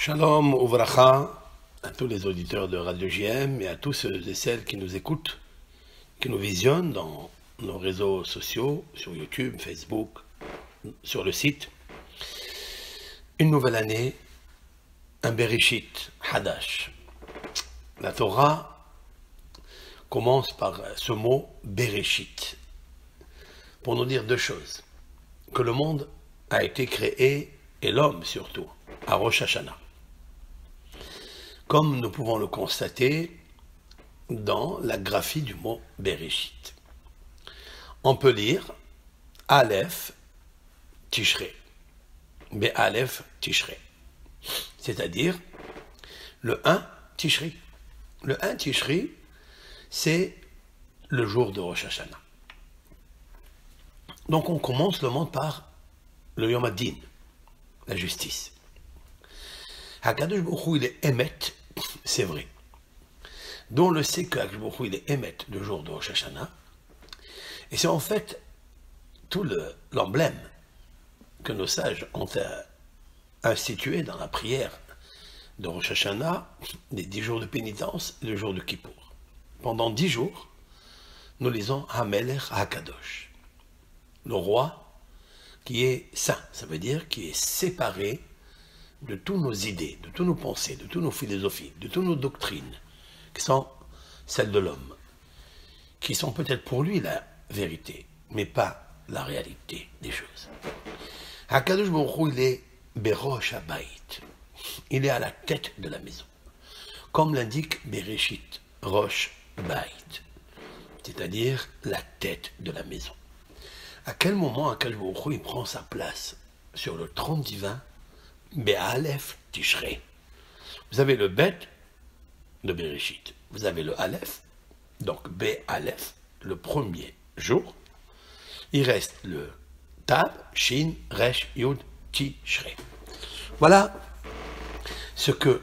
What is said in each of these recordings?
Shalom Uvracha à tous les auditeurs de Radio JM et à tous ceux et celles qui nous écoutent, qui nous visionnent dans nos réseaux sociaux, sur YouTube, Facebook, sur le site. Une nouvelle année, un Bereshit Hadash. La Torah commence par ce mot Bereshit pour nous dire deux choses. Que le monde a été créé, et l'homme surtout, à Rosh Hashanah. Comme nous pouvons le constater dans la graphie du mot Bereshit. On peut lire Aleph Tishrei, Be-Aleph Tishrei, c'est-à-dire le 1 Tishrei. Le 1 Tishrei, c'est le jour de Rosh Hashanah. Donc on commence le monde par le Yom HaDin, la justice. Hakadosh Baruch Hu, il est Emet, c'est vrai. Donc on le sait que Hakadosh Baruch Hu, il est Emet le jour de Rosh Hashanah. Et c'est en fait tout l'emblème que nos sages ont institué dans la prière de Rosh Hashanah, les 10 jours de pénitence et le jour de Kippour. Pendant 10 jours, nous lisons Hamelech Hakadosh, le roi qui est saint, ça veut dire qui est séparé de toutes nos idées, de toutes nos pensées, de toutes nos philosophies, de toutes nos doctrines, qui sont celles de l'homme, qui sont peut-être pour lui la vérité, mais pas la réalité des choses. Hakadosh Baruch Hu, il est Berosh Habayit, il est à la tête de la maison, comme l'indique Bereshit, Rosh Bayit, c'est-à-dire la tête de la maison. À quel moment Hakadosh Baruch Hu, il prend sa place sur le trône divin? Be-Aleph Tishrei. Vous avez le Bet de Bereshit, vous avez le Aleph, donc Be-Aleph, le premier jour. Il reste le Tab, Shin, Resh, Yud, Tishrei. Voilà ce que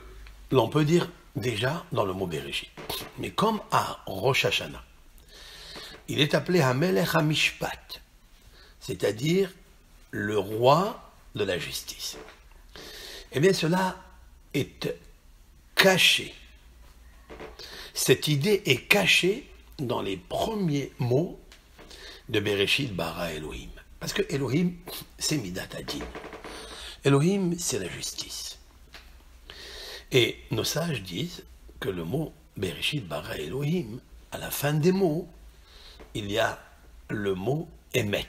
l'on peut dire déjà dans le mot Bereshit. Mais comme à Rosh Hashanah, il est appelé Hamelech HaMishpat, c'est-à-dire le roi de la justice. Eh bien, cela est caché. Cette idée est cachée dans les premiers mots de Bereshit bara Elohim. Parce que Elohim, c'est Midat Hadin. Elohim, c'est la justice. Et nos sages disent que le mot Bereshit bara Elohim, à la fin des mots, il y a le mot Emet.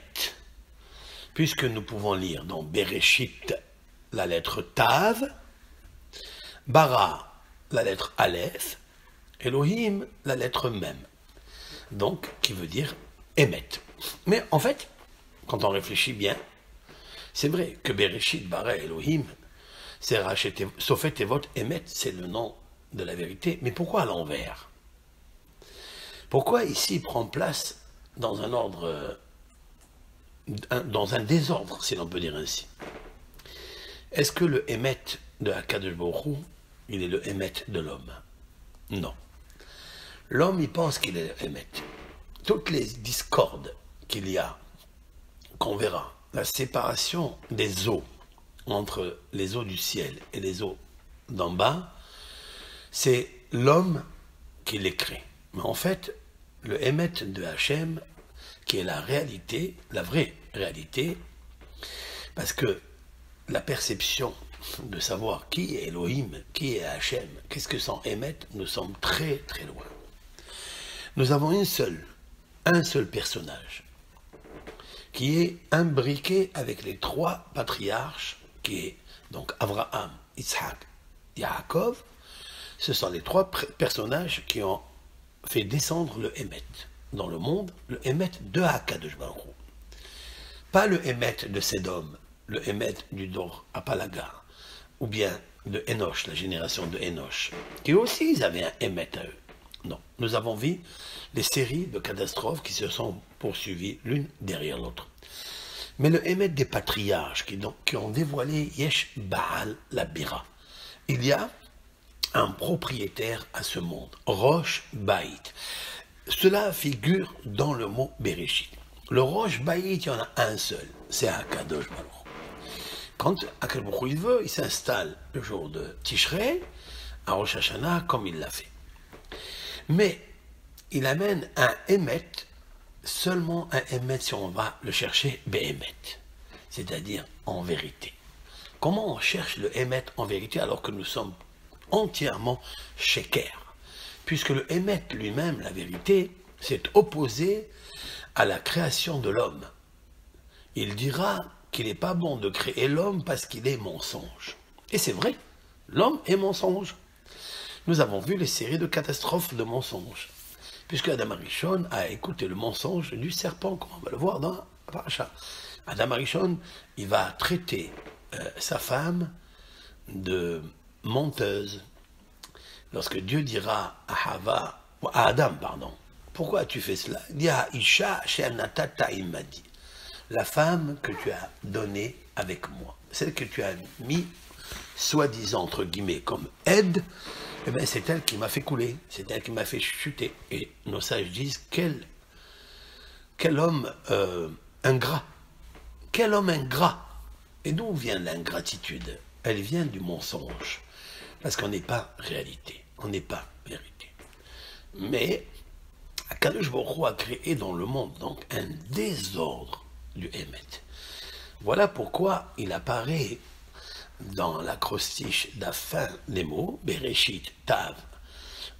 Puisque nous pouvons lire dans Bereshit la lettre Tav, Bara la lettre Aleph, Elohim la lettre Mem, donc qui veut dire Emet. Mais en fait, quand on réfléchit bien, c'est vrai que Bereshit bara Elohim, c'est racheté, Sofet Evot Emet, c'est le nom de la vérité. Mais pourquoi à l'envers? Pourquoi ici il prend place dans un ordre, dans un désordre, si l'on peut dire ainsi? Est-ce que le Emet de Hakadosh Baruch Hu, il est le Emet de l'homme? Non. L'homme, il pense qu'il est le Emet. Toutes les discordes qu'il y a, qu'on verra, la séparation des eaux entre les eaux du ciel et les eaux d'en bas, c'est l'homme qui les crée. Mais en fait, le Emet de Hachem, qui est la réalité, la vraie réalité, parce que la perception de savoir qui est Elohim, qui est Hachem, qu'est-ce que sont Emet, nous sommes très très loin. Nous avons un seul personnage, qui est imbriqué avec les 3 patriarches, qui est donc Abraham, Yitzhak, Yaakov. Ce sont les 3 personnages qui ont fait descendre le Emet dans le monde, le Emet de Hakadosh Baruch Hu. Pas le Emet de Sédom, le Emet du Dor Apalaga, ou bien de Enoch, la génération de Enoch, qui aussi ils avaient un Emet à eux. Non, nous avons vu les séries de catastrophes qui se sont poursuivies l'une derrière l'autre. Mais le Emet des patriarches qui ont dévoilé Yesh Baal la Bira, il y a un propriétaire à ce monde, Rosh Bayit. Cela figure dans le mot Bereshit. Le Rosh Bayit, il y en a un seul, c'est Hakadosh Baruch Hu. Quand Akadosh Baruch Hu, il veut, il s'installe le jour de Tishrei, à Rosh Hashanah, comme il l'a fait. Mais il amène un Emet, seulement un Emet si on va le chercher Be'emet, c'est-à-dire en vérité. Comment on cherche le Emet en vérité alors que nous sommes entièrement Sheker? Puisque le Emet lui-même, la vérité, s'est opposé à la création de l'homme. Il dira qu'il n'est pas bon de créer l'homme parce qu'il est mensonge. Et c'est vrai, l'homme est mensonge. Nous avons vu les séries de catastrophes de mensonges, puisque Adam Arishon a écouté le mensonge du serpent, comme on va le voir dans la paracha. Adam Arishon, il va traiter sa femme de menteuse. Lorsque Dieu dira à Adam, pourquoi as-tu fait cela? Il dit à Isha she'anatata imadi, la femme que tu as donnée avec moi, celle que tu as mis, soi-disant, entre guillemets, comme aide, eh bien, c'est elle qui m'a fait couler, c'est elle qui m'a fait chuter. Et nos sages disent, quel homme ingrat, quel homme ingrat. Et d'où vient l'ingratitude? Elle vient du mensonge, parce qu'on n'est pas réalité, on n'est pas vérité. Mais Akadosh Baruch Hu a créé dans le monde donc un désordre du Emet. Voilà pourquoi il apparaît dans l'acrostiche de la fin des mots, Bereshit, Tav,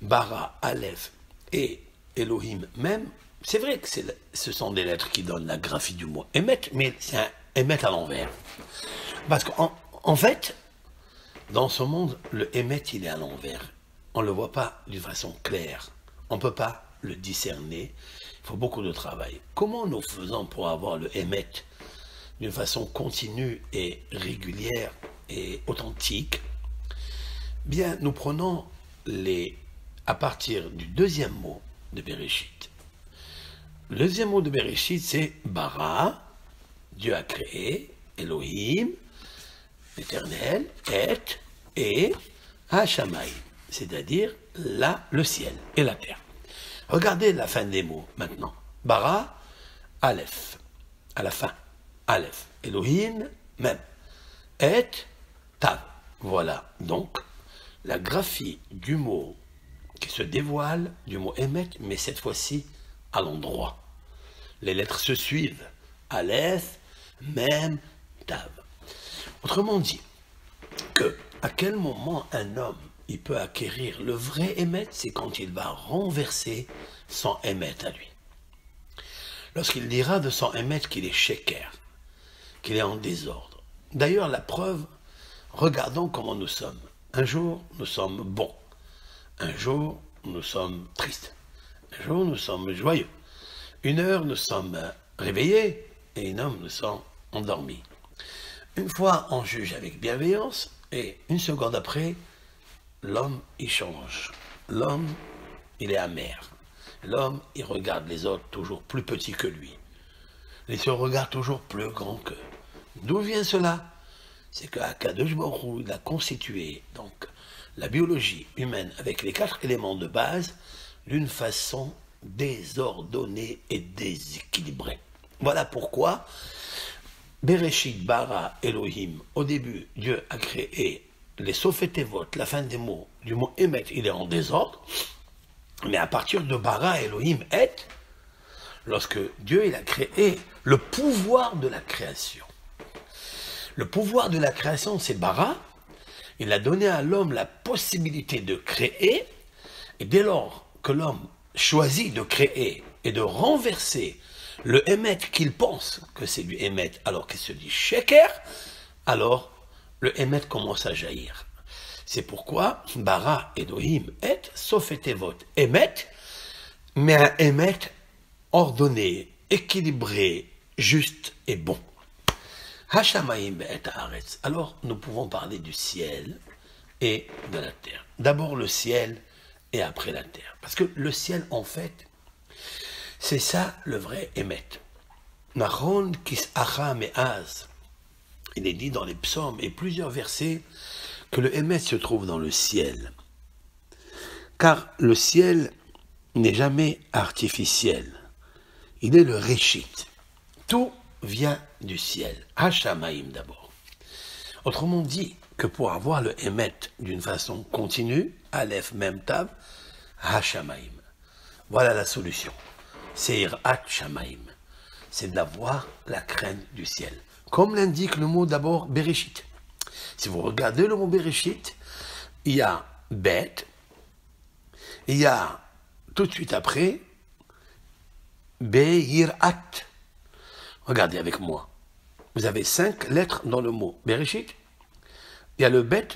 Bara, Aleph et Elohim même. C'est vrai que ce sont des lettres qui donnent la graphie du mot Emet, mais c'est un Emet à l'envers. Parce qu'en fait, dans ce monde, le Emet, il est à l'envers. On ne le voit pas d'une façon claire. On ne peut pas le discerner. Il faut beaucoup de travail. Comment nous faisons pour avoir le Emet d'une façon continue et régulière et authentique? Bien, nous prenons à partir du deuxième mot de Bereshit. Le deuxième mot de Bereshit, c'est Bara, Dieu a créé, Elohim, l'éternel, et Hashamayim, c'est-à-dire le ciel et la terre. Regardez la fin des mots maintenant. Bara, Aleph, à la fin. Aleph, Elohim, même. Et, Tav. Voilà donc la graphie du mot qui se dévoile, du mot Emet, mais cette fois-ci à l'endroit. Les lettres se suivent. Aleph, Mem, Tav. Autrement dit, à quel moment un homme il peut acquérir le vrai Emet, c'est quand il va renverser son Emet à lui. Lorsqu'il dira de son Emet qu'il est Sheker, qu'il est en désordre. D'ailleurs, la preuve, regardons comment nous sommes. Un jour, nous sommes bons. Un jour, nous sommes tristes. Un jour, nous sommes joyeux. Une heure, nous sommes réveillés. Et une heure, nous sommes endormis. Une fois, on juge avec bienveillance. Et une seconde après, l'homme, il change. L'homme, il est amer. L'homme, il regarde les autres toujours plus petits que lui. Il se regarde toujours plus grand qu'eux. D'où vient cela? C'est qu'Akadosh Baruch Hu, il a constitué donc la biologie humaine avec les 4 éléments de base d'une façon désordonnée et déséquilibrée. Voilà pourquoi Bereshit bara Elohim, au début, Dieu a créé les Sophetevot, la fin des mots, du mot Emet, il est en désordre, mais à partir de bara Elohim et, lorsque Dieu il a créé le pouvoir de la création. Le pouvoir de la création, c'est bara. Il a donné à l'homme la possibilité de créer, et dès lors que l'homme choisit de créer et de renverser le Emet qu'il pense que c'est du Emet alors qu'il se dit Sheker, alors le Emet commence à jaillir. C'est pourquoi bara Elohim et, sauf Etevot, Emet, mais un Emet ordonné, équilibré, juste et bon. Hashamayim et Haaretz. Alors nous pouvons parler du ciel et de la terre. D'abord le ciel et après la terre. Parce que le ciel, en fait, c'est ça le vrai Emet. Nachon kis'acha me'az. Il est dit dans les psaumes et plusieurs versets que le Emet se trouve dans le ciel. Car le ciel n'est jamais artificiel. Il est le Réchit. Tout vient du ciel. Hashamayim d'abord. Autrement dit, que pour avoir le Emet d'une façon continue, Aleph, Mem, Tav, Ha-Shamaim. Voilà la solution. C'est Irat Shamaim. C'est d'avoir la crainte du ciel. Comme l'indique le mot d'abord Bereshit. Si vous regardez le mot Bereshit, il y a Bet, il y a tout de suite après Be'irat. Regardez avec moi. Vous avez 5 lettres dans le mot Bereshit. Il y a le Bet,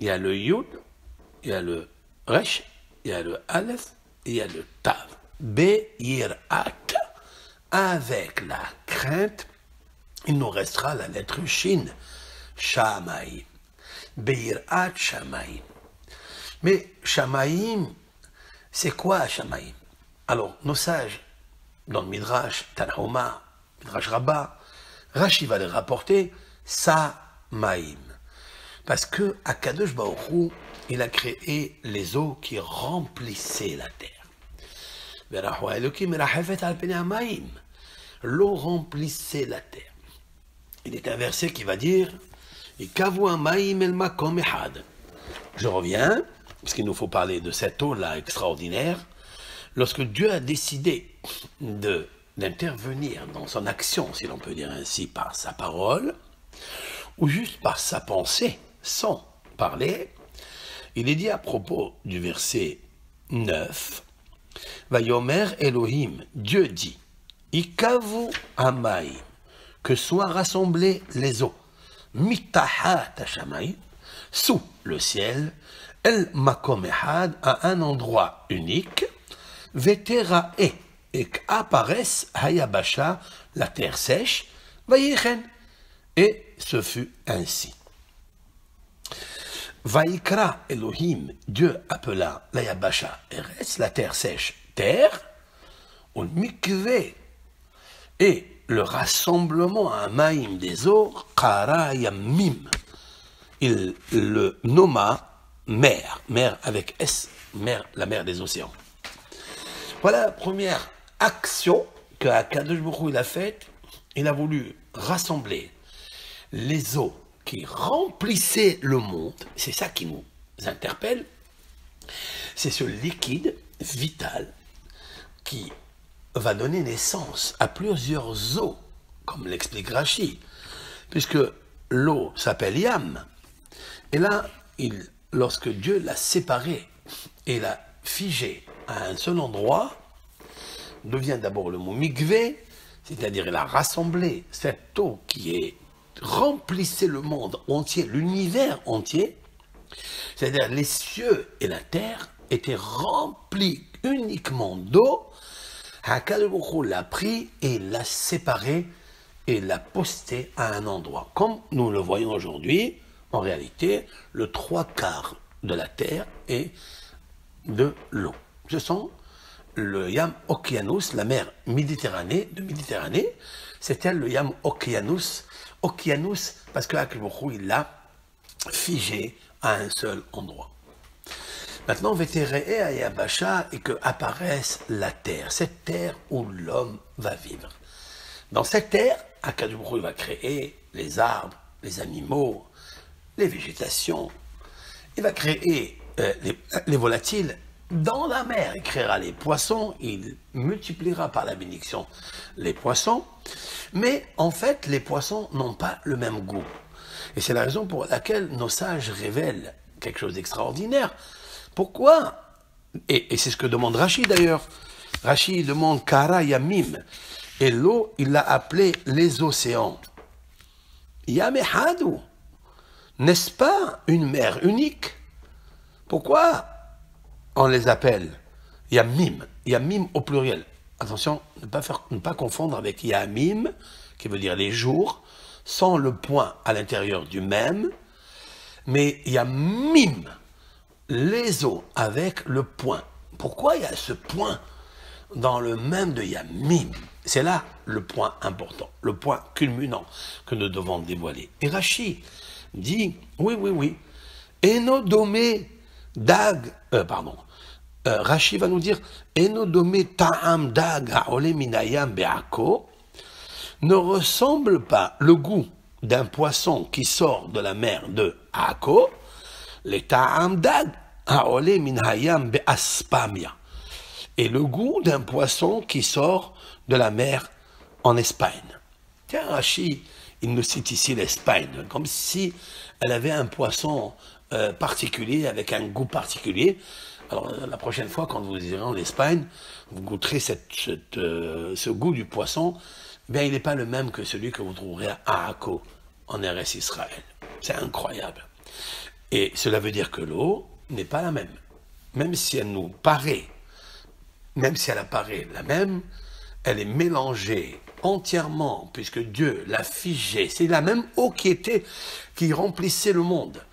il y a le Yud, il y a le Resh, il y a le Aleph, et il y a le Tav. Be'irat. Avec la crainte, il nous restera la lettre Shin. Shamaim. Be'irat Shamaim. Mais Shamaim, c'est quoi Shamaim? Alors, nos sages, dans le Midrash, Tanhuma, Midrash Rabbah, Rashi va les rapporter Samaim. Parce que Akadosh Baruch Hu, il a créé les eaux qui remplissaient la terre. L'eau remplissait la terre. Il est un verset qui va dire je reviens, parce qu'il nous faut parler de cette eau-là extraordinaire. Lorsque Dieu a décidé d'intervenir dans son action, si l'on peut dire ainsi, par sa parole, ou juste par sa pensée, sans parler, il est dit à propos du verset 9, Vayomer Elohim, Dieu dit, Ikavu Amaim, que soient rassemblées les eaux, Mitahat Hashamayim, sous le ciel, El Makom Ehad, à un endroit unique, Veterae, et qu'apparaisse Hayabasha, la terre sèche, Vayechen, et ce fut ainsi. Vaikra Elohim, Dieu appela la Yabasha Eretz, la terre sèche, terre, ou mikvé, et le rassemblement à Maïm des eaux, Kara Yamim, il le nomma mer, mer avec S, mer, la mer des océans. Voilà la première action que Akadosh Baruch Hu il a faite. Il a voulu rassembler les eaux qui remplissaient le monde. C'est ça qui nous interpelle. C'est ce liquide vital qui va donner naissance à plusieurs eaux, comme l'explique Rashi, puisque l'eau s'appelle Yam. Et là, lorsque Dieu l'a séparé et l'a figé à un seul endroit, devient d'abord le mot mikvé, c'est-à-dire il a rassemblé cette eau qui remplissait le monde entier, l'univers entier, c'est-à-dire les cieux et la terre étaient remplis uniquement d'eau. Hakadosh Baruch Hu l'a pris et l'a séparé et l'a posté à un endroit. Comme nous le voyons aujourd'hui, en réalité, le 3/4 de la terre est de l'eau. Ce sont le Yam Okianus, la mer Méditerranée, c'était le Yam Okianus, parce que Hakadosh Baruch Hu il l'a figé à un seul endroit. Maintenant, Vétéré à Yabasha et que apparaisse la terre, cette terre où l'homme va vivre. Dans cette terre, Akadosh Baruch Hu va créer les arbres, les animaux, les végétations. Il va créer les volatiles. Dans la mer, il créera les poissons, il multipliera par la bénédiction les poissons. Mais en fait, les poissons n'ont pas le même goût. Et c'est la raison pour laquelle nos sages révèlent quelque chose d'extraordinaire. Pourquoi? Et c'est ce que demande Rashi d'ailleurs. Rashi demande Kara Yamim. Et l'eau, il l'a appelé les océans. Yamehadu. N'est-ce pas une mer unique? Pourquoi on les appelle Yamim? Yamim au pluriel. Attention, ne pas confondre avec Yamim, qui veut dire les jours, sans le point à l'intérieur du même. Mais Yamim, les eaux avec le point. Pourquoi il y a ce point dans le même de Yamim? C'est là le point important, le point culminant que nous devons dévoiler. Et Rashi dit, oui, Enodomé dag, Rashi va nous dire, Enodomé ta'am dag ha'ole minayam be'ako, ne ressemble pas le goût d'un poisson qui sort de la mer de Akko, le ta'am dag ha'ole min hayam be'aspamia. Et le goût d'un poisson qui sort de la mer en Espagne. Tiens, Rachi, il nous cite ici l'Espagne, comme si elle avait un poisson particulier, avec un goût particulier. Alors, la prochaine fois, quand vous irez en Espagne, vous goûterez ce goût du poisson. Bien, il n'est pas le même que celui que vous trouverez à Akko, en RS Israël. C'est incroyable. Et cela veut dire que l'eau n'est pas la même. Même si elle nous paraît, même si elle apparaît la même, elle est mélangée entièrement, puisque Dieu l'a figée. C'est la même eau qui remplissait le monde.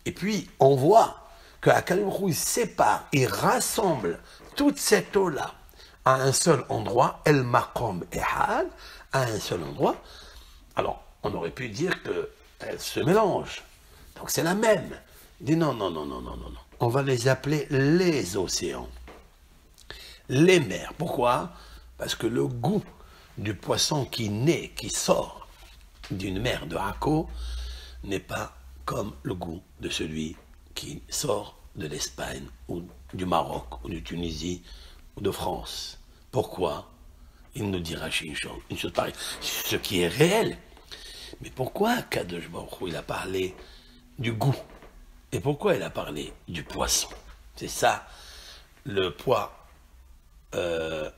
Et puis, on voit qu'Akadosh Baruch Hu, il sépare, il rassemble toute cette eau-là à un seul endroit, El Makom Ehad, à un seul endroit. Alors, on aurait pu dire qu'elle se mélange. Donc, c'est la même. Il dit non. On va les appeler les océans. Les mers. Pourquoi? Parce que le goût du poisson qui naît, qui sort d'une mer de Akko, n'est pas comme le goût de celui qui sort de l'Espagne, ou du Maroc, ou de Tunisie, ou de France. Pourquoi? Il nous dira une chose pareille, ce qui est réel. Mais pourquoi Kadosh Baruch Hu, il a parlé du goût? Et pourquoi il a parlé du poisson? C'est ça le poids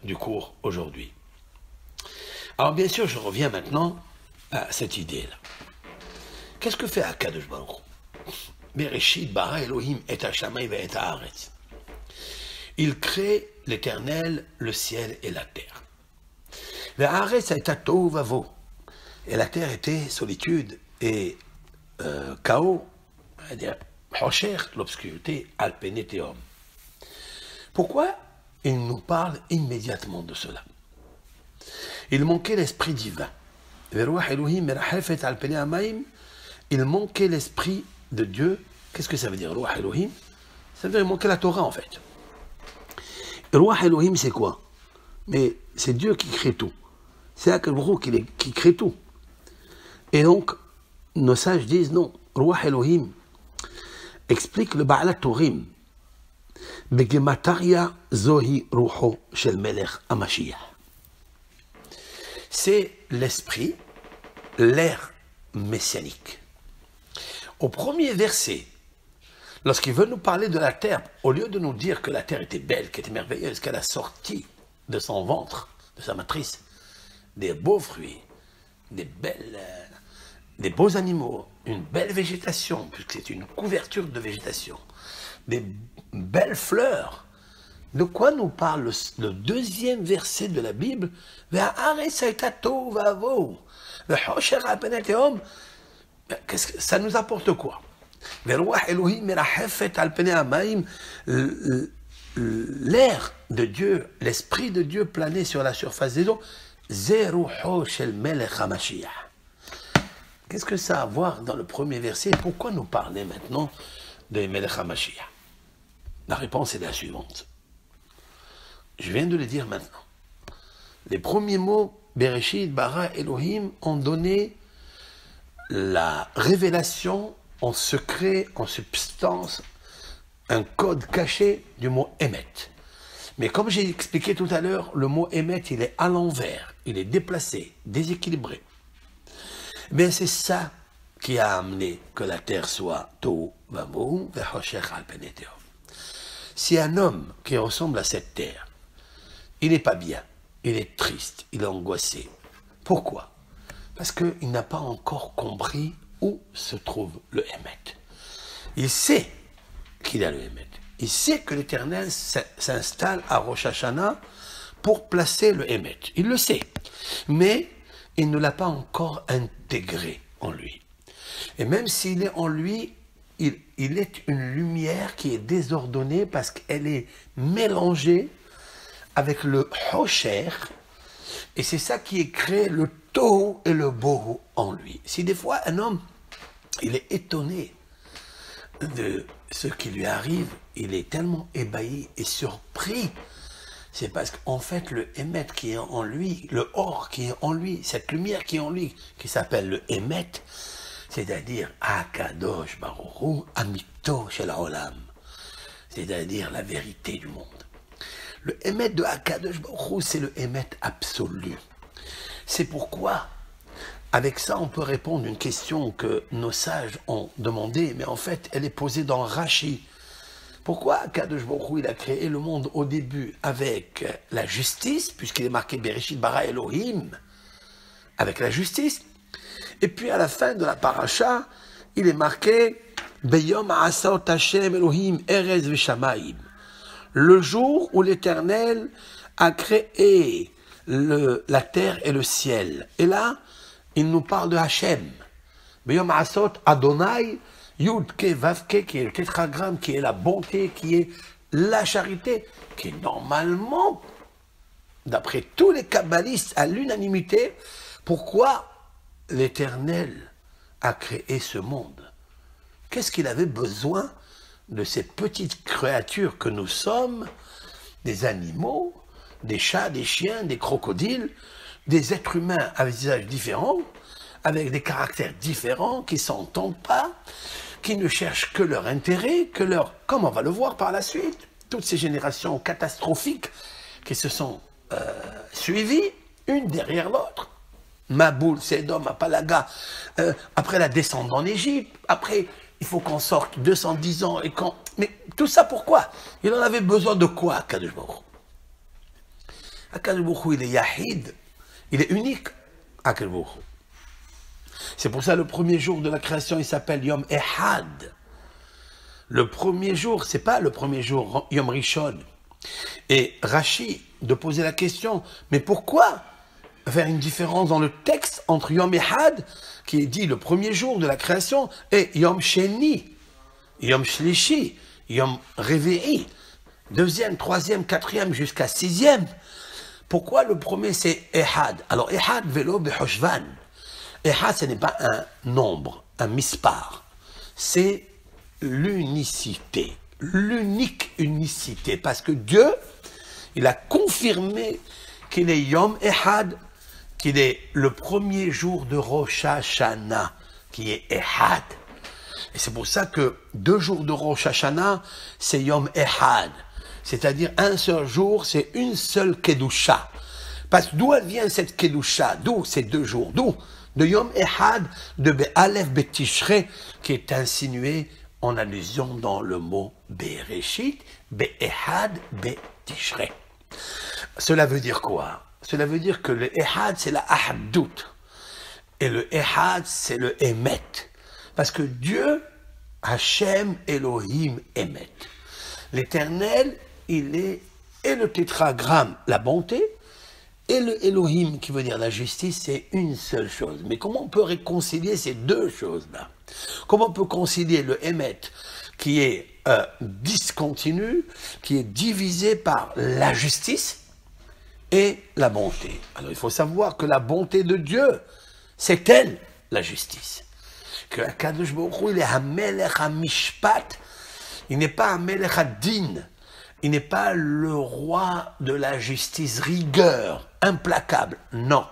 du cours aujourd'hui. Alors bien sûr, je reviens maintenant à cette idée-là. Qu'est-ce que fait Akadosh Baruch Hu? Bereshit bara Elohim et hashamayim ve et haaretz. Il crée l'Éternel, le ciel et la terre. Le haaretz était tohu vavo. Et la terre était solitude et chaos, c'est-à-dire Hosher, l'obscurité, alpeneteum. Pourquoi il nous parle immédiatement de cela? Il manquait l'esprit divin. Il manquait l'esprit de Dieu. Qu'est-ce que ça veut dire, Ruach Elohim? Ça veut dire qu'il manquait la Torah, en fait. Ruach Elohim, c'est quoi? Mais c'est Dieu qui crée tout. C'est Akadosh qui crée tout. Et donc, nos sages disent non. Ruach Elohim explique le Ba'alat Turim. Begemataria zohi ruho shel melech HaMashiach. C'est l'esprit, l'air messianique. Au premier verset, lorsqu'il veut nous parler de la terre, au lieu de nous dire que la terre était belle, qu'elle était merveilleuse, qu'elle a sorti de son ventre, de sa matrice, des beaux fruits, des beaux animaux, une belle végétation, puisque c'est une couverture de végétation, des belles fleurs. De quoi nous parle le deuxième verset de la Bible? Ça nous apporte quoi? L'air de Dieu, l'esprit de Dieu planait sur la surface des eaux. Qu'est-ce que ça a à voir dans le premier verset? Pourquoi nous parler maintenant de Melech HaMashiach? La réponse est la suivante. Je viens de le dire maintenant. Les premiers mots, Bereshit, Bara, Elohim, ont donné la révélation en secret, en substance, un code caché du mot Emet. Mais comme j'ai expliqué tout à l'heure, le mot Emet, il est à l'envers, il est déplacé, déséquilibré. Mais c'est ça qui a amené que la terre soit Tohu Vavohu ve'Hosher al Peneteum. Si un homme qui ressemble à cette terre, il n'est pas bien, il est triste, il est angoissé. Pourquoi? Parce qu'il n'a pas encore compris où se trouve le Emet. Il sait qu'il a le Emet. Il sait que l'Éternel s'installe à Rosh Hashanah pour placer le Emet. Il le sait. Mais il ne l'a pas encore intégré en lui. Et même s'il est en lui, il est une lumière qui est désordonnée parce qu'elle est mélangée avec le Hosher. Et c'est ça qui est créé le Tohu et le Bohu en lui. Si des fois un homme, il est étonné de ce qui lui arrive, il est tellement ébahi et surpris C'est parce qu'en fait, le Emet qui est en lui, le Or qui est en lui, cette lumière qui est en lui, qui s'appelle le Emet, c'est-à-dire Akadosh Baruch Hu Amito Shel Haolam, c'est-à-dire la vérité du monde. Le Emet de Akadosh Baruch Hu, c'est le Emet absolu. C'est pourquoi, avec ça, on peut répondre à une question que nos sages ont demandée, mais en fait, elle est posée dans Rashi. Pourquoi Akadosh Baruch Hu, il a créé le monde au début avec la justice, puisqu'il est marqué Bereshit bara Elohim, avec la justice, et puis à la fin de la paracha, il est marqué Beyom Asot Hashem Elohim Erez Veshamayim, le jour où l'Éternel a créé la terre et le ciel. Et là, il nous parle de Hashem. Beyom Asot Adonai Yud-Ke, Vav-Ke, qui est le tétragramme, qui est la bonté, qui est la charité, qui est normalement, d'après tous les kabbalistes, à l'unanimité, pourquoi l'Éternel a créé ce monde? Qu'est-ce qu'il avait besoin de ces petites créatures que nous sommes, des animaux, des chats, des chiens, des crocodiles, des êtres humains avec des visages différents, avec des caractères différents, qui ne s'entendent pas, qui ne cherchent que leur intérêt, comme on va le voir par la suite, toutes ces générations catastrophiques qui se sont suivies, une derrière l'autre. Maboul, Sédom, Apalaga, après la descente en Égypte, après il faut qu'on sorte 210 ans, mais tout ça pourquoi? Il en avait besoin de quoi, Akadosh Baruch Hu? Akadosh Baruch Hu, il est Yahid, il est unique, Akadosh Baruch Hu. C'est pour ça le premier jour de la création, il s'appelle Yom Ehad. Le premier jour, c'est pas le premier jour, Yom Rishon. Et Rashi de poser la question, mais pourquoi faire une différence dans le texte entre Yom Ehad, qui est dit le premier jour de la création, et Yom Sheni, Yom Shlishi, Yom Revi'i, deuxième, troisième, quatrième, jusqu'à sixième. Pourquoi le premier c'est Ehad? Alors Ehad velo behoshvan. Ehad, ce n'est pas un nombre, un mispar. C'est l'unicité, l'unique unicité. Parce que Dieu, il a confirmé qu'il est Yom Ehad, qu'il est le premier jour de Rosh Hashanah, qui est Ehad. Et c'est pour ça que 2 jours de Rosh Hashanah, c'est Yom Ehad. C'est-à-dire un seul jour, c'est une seule Kedusha. Parce que d'où elle vient cette Kedusha? D'où ces 2 jours? D'où? De Yom Ehad, de Be'alef Betishre, qui est insinué en allusion dans le mot Bereshit, Be'ehad Betishre. Cela veut dire quoi? Cela veut dire que le Ehad, c'est la Ahadut. Et le Ehad, c'est le Emet. Parce que Dieu, Hashem Elohim Emet. L'Éternel, il est et le tétragramme, la bonté, et le Elohim, qui veut dire la justice, c'est une seule chose. Mais comment on peut réconcilier ces 2 choses-là? Comment on peut concilier le Emet, qui est discontinu, qui est divisé par la justice, et la bonté? Alors il faut savoir que la bonté de Dieu, c'est elle, la justice. Que Akadosh Baruch Hu, il est Hamelech HaMishpat, il n'est pas Hamelech HaDin, il n'est pas le roi de la justice rigueur, implacable. Non.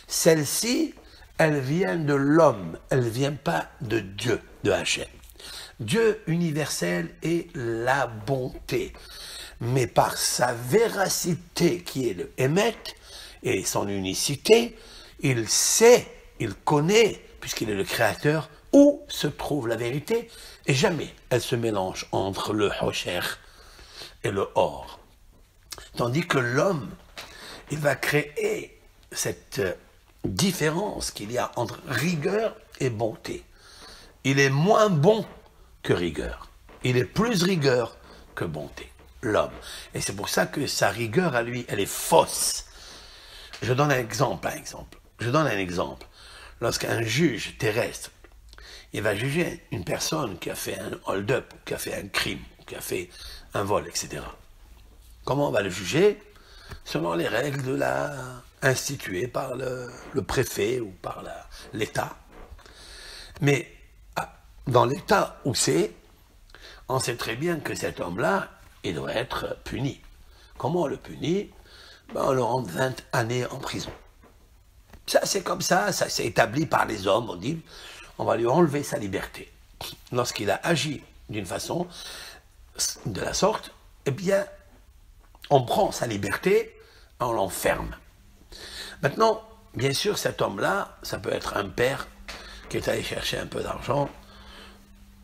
Celle-ci, elle vient de l'homme, elle ne vient pas de Dieu, de Hachem. Dieu universel est la bonté. Mais par sa véracité qui est le Emet et son unicité, il sait, il connaît, puisqu'il est le créateur, où se trouve la vérité, et jamais elle se mélange entre le Hosher et le Or. Tandis que l'homme, il va créer cette différence qu'il y a entre rigueur et bonté. Il est moins bon que rigueur. Il est plus rigueur que bonté, l'homme. Et c'est pour ça que sa rigueur à lui, elle est fausse. Je donne un exemple, Lorsqu'un juge terrestre, il va juger une personne qui a fait un hold-up, qui a fait un crime, qui a fait un vol, etc. Comment on va le juger? Selon les règles instituées par le préfet ou par l'État. Mais dans l'État où c'est, on sait très bien que cet homme-là, il doit être puni. Comment on le punit? Ben, on le rend 20 années en prison. Ça, c'est comme ça s'est établi par les hommes. On dit, on va lui enlever sa liberté. Lorsqu'il a agi d'une façon de la sorte, eh bien, on prend sa liberté, on l'enferme. Maintenant, bien sûr, cet homme-là, ça peut être un père qui est allé chercher un peu d'argent,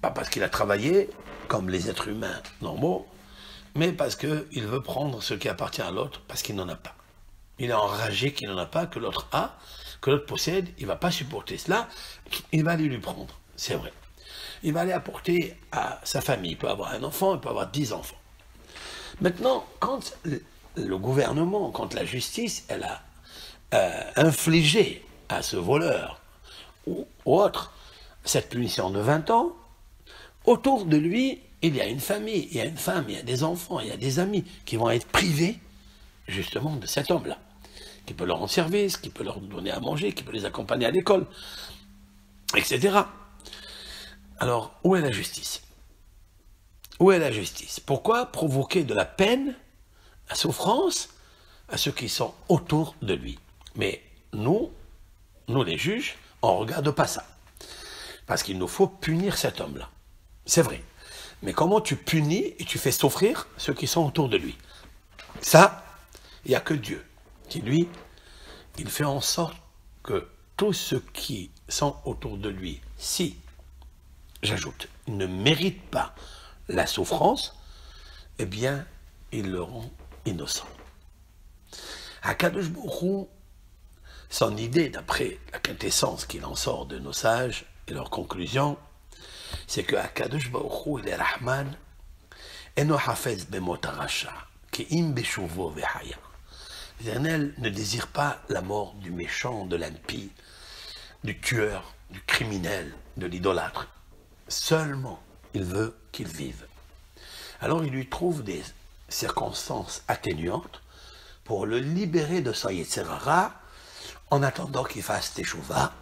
pas parce qu'il a travaillé, comme les êtres humains normaux, mais parce qu'il veut prendre ce qui appartient à l'autre, parce qu'il n'en a pas. Il est enragé qu'il n'en a pas, que l'autre a, que l'autre possède, il ne va pas supporter cela, il va aller lui prendre, c'est vrai. Il va aller apporter à sa famille, il peut avoir un enfant, il peut avoir 10 enfants. Maintenant, quand le gouvernement, quand la justice, elle a infligé à ce voleur ou autre cette punition de 20 ans, autour de lui, il y a une famille, il y a une femme, il y a des enfants, il y a des amis qui vont être privés justement de cet homme-là, qui peut leur rendre service, qui peut leur donner à manger, qui peut les accompagner à l'école, etc. Alors, où est la justice? Où est la justice? Pourquoi provoquer de la peine, la souffrance, à ceux qui sont autour de lui? Mais nous les juges, on ne regarde pas ça. Parce qu'il nous faut punir cet homme-là. C'est vrai. Mais comment tu punis et tu fais souffrir ceux qui sont autour de lui? Ça, il n'y a que Dieu qui, lui, il fait en sorte que tous ceux qui sont autour de lui, si, j'ajoute, ils ne méritent pas la souffrance, eh bien, il le rend innocent. Akadosh Baruch Hu, son idée, d'après la quintessence qu'il en sort de nos sages et leur conclusion, c'est que Akadosh Baruch Hu, il est Rahman, eno hafez bemot harasha, ki im beshuvo vehaya. L'Éternel ne désire pas la mort du méchant, de l'impie, du tueur, du criminel, de l'idolâtre. Seulement, il veut qu'il vive. Alors il lui trouve des circonstances atténuantes pour le libérer de son Yetzer Hara, en attendant qu'il fasse teshuva,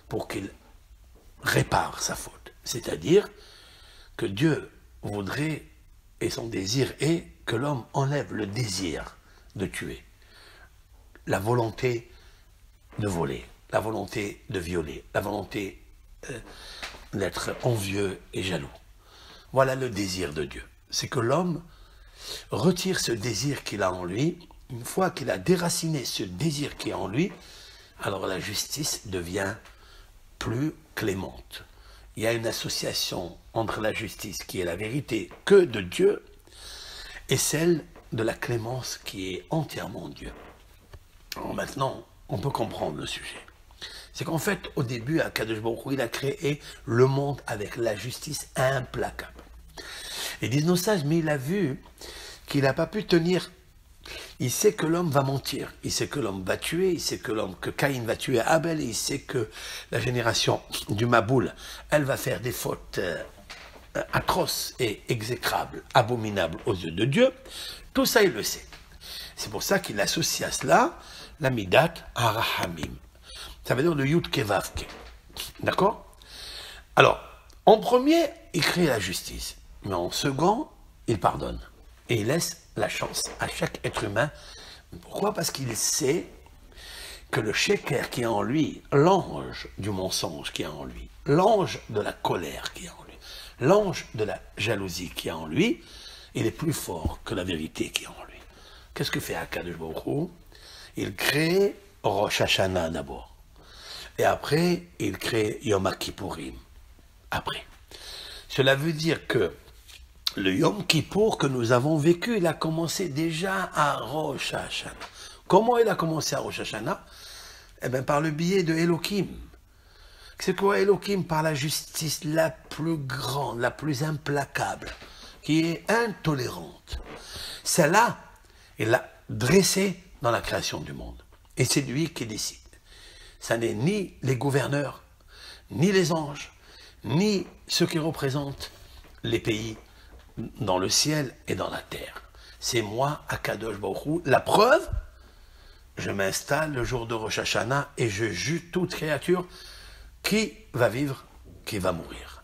pour qu'il répare sa faute. C'est-à-dire que Dieu voudrait, et son désir est, que l'homme enlève le désir de tuer, la volonté de voler, la volonté de violer, la volonté d'être envieux et jaloux. Voilà le désir de Dieu. C'est que l'homme retire ce désir qu'il a en lui. Une fois qu'il a déraciné ce désir qui est en lui, alors la justice devient plus clémente. Il y a une association entre la justice qui est la vérité que de Dieu et celle de la clémence qui est entièrement Dieu. Alors maintenant, on peut comprendre le sujet. C'est qu'en fait, au début, Akadosh Baruch Hu, il a créé le monde avec la justice implacable. Et disent nos sages, mais il a vu qu'il n'a pas pu tenir. Il sait que l'homme va mentir, il sait que l'homme va tuer, il sait que Caïn va tuer Abel, il sait que la génération du Maboul, elle va faire des fautes atroces et exécrables, abominables aux yeux de Dieu. Tout ça, il le sait. C'est pour ça qu'il associe à cela la Midat Harahamim. Ça veut dire le Yud Kevavke. D'accord? Alors, en premier, il crée la justice. Mais en second, il pardonne. Et il laisse la chance à chaque être humain. Pourquoi? Parce qu'il sait que le sheker qui est en lui, l'ange du mensonge qui est en lui, l'ange de la colère qui est en lui, l'ange de la jalousie qui est en lui, il est plus fort que la vérité qui est en lui. Qu'est-ce que fait Akadosh Baruch Hu? Il crée Rosh Hashanah d'abord. Et après, il crée Yom Kippourim. Après. Cela veut dire que le Yom Kippour que nous avons vécu, il a commencé déjà à Rosh Hashanah. Comment il a commencé à Rosh Hashanah? Eh bien, par le biais de Elohim. C'est quoi Elohim? Par la justice la plus grande, la plus implacable, qui est intolérante. Celle-là, il l'a dressée dans la création du monde. Et c'est lui qui décide. Ça n'est ni les gouverneurs, ni les anges, ni ceux qui représentent les pays dans le ciel et dans la terre. C'est moi, Akadosh Baruch Hu. La preuve, je m'installe le jour de Rosh Hashanah et je juge toute créature qui va vivre, qui va mourir,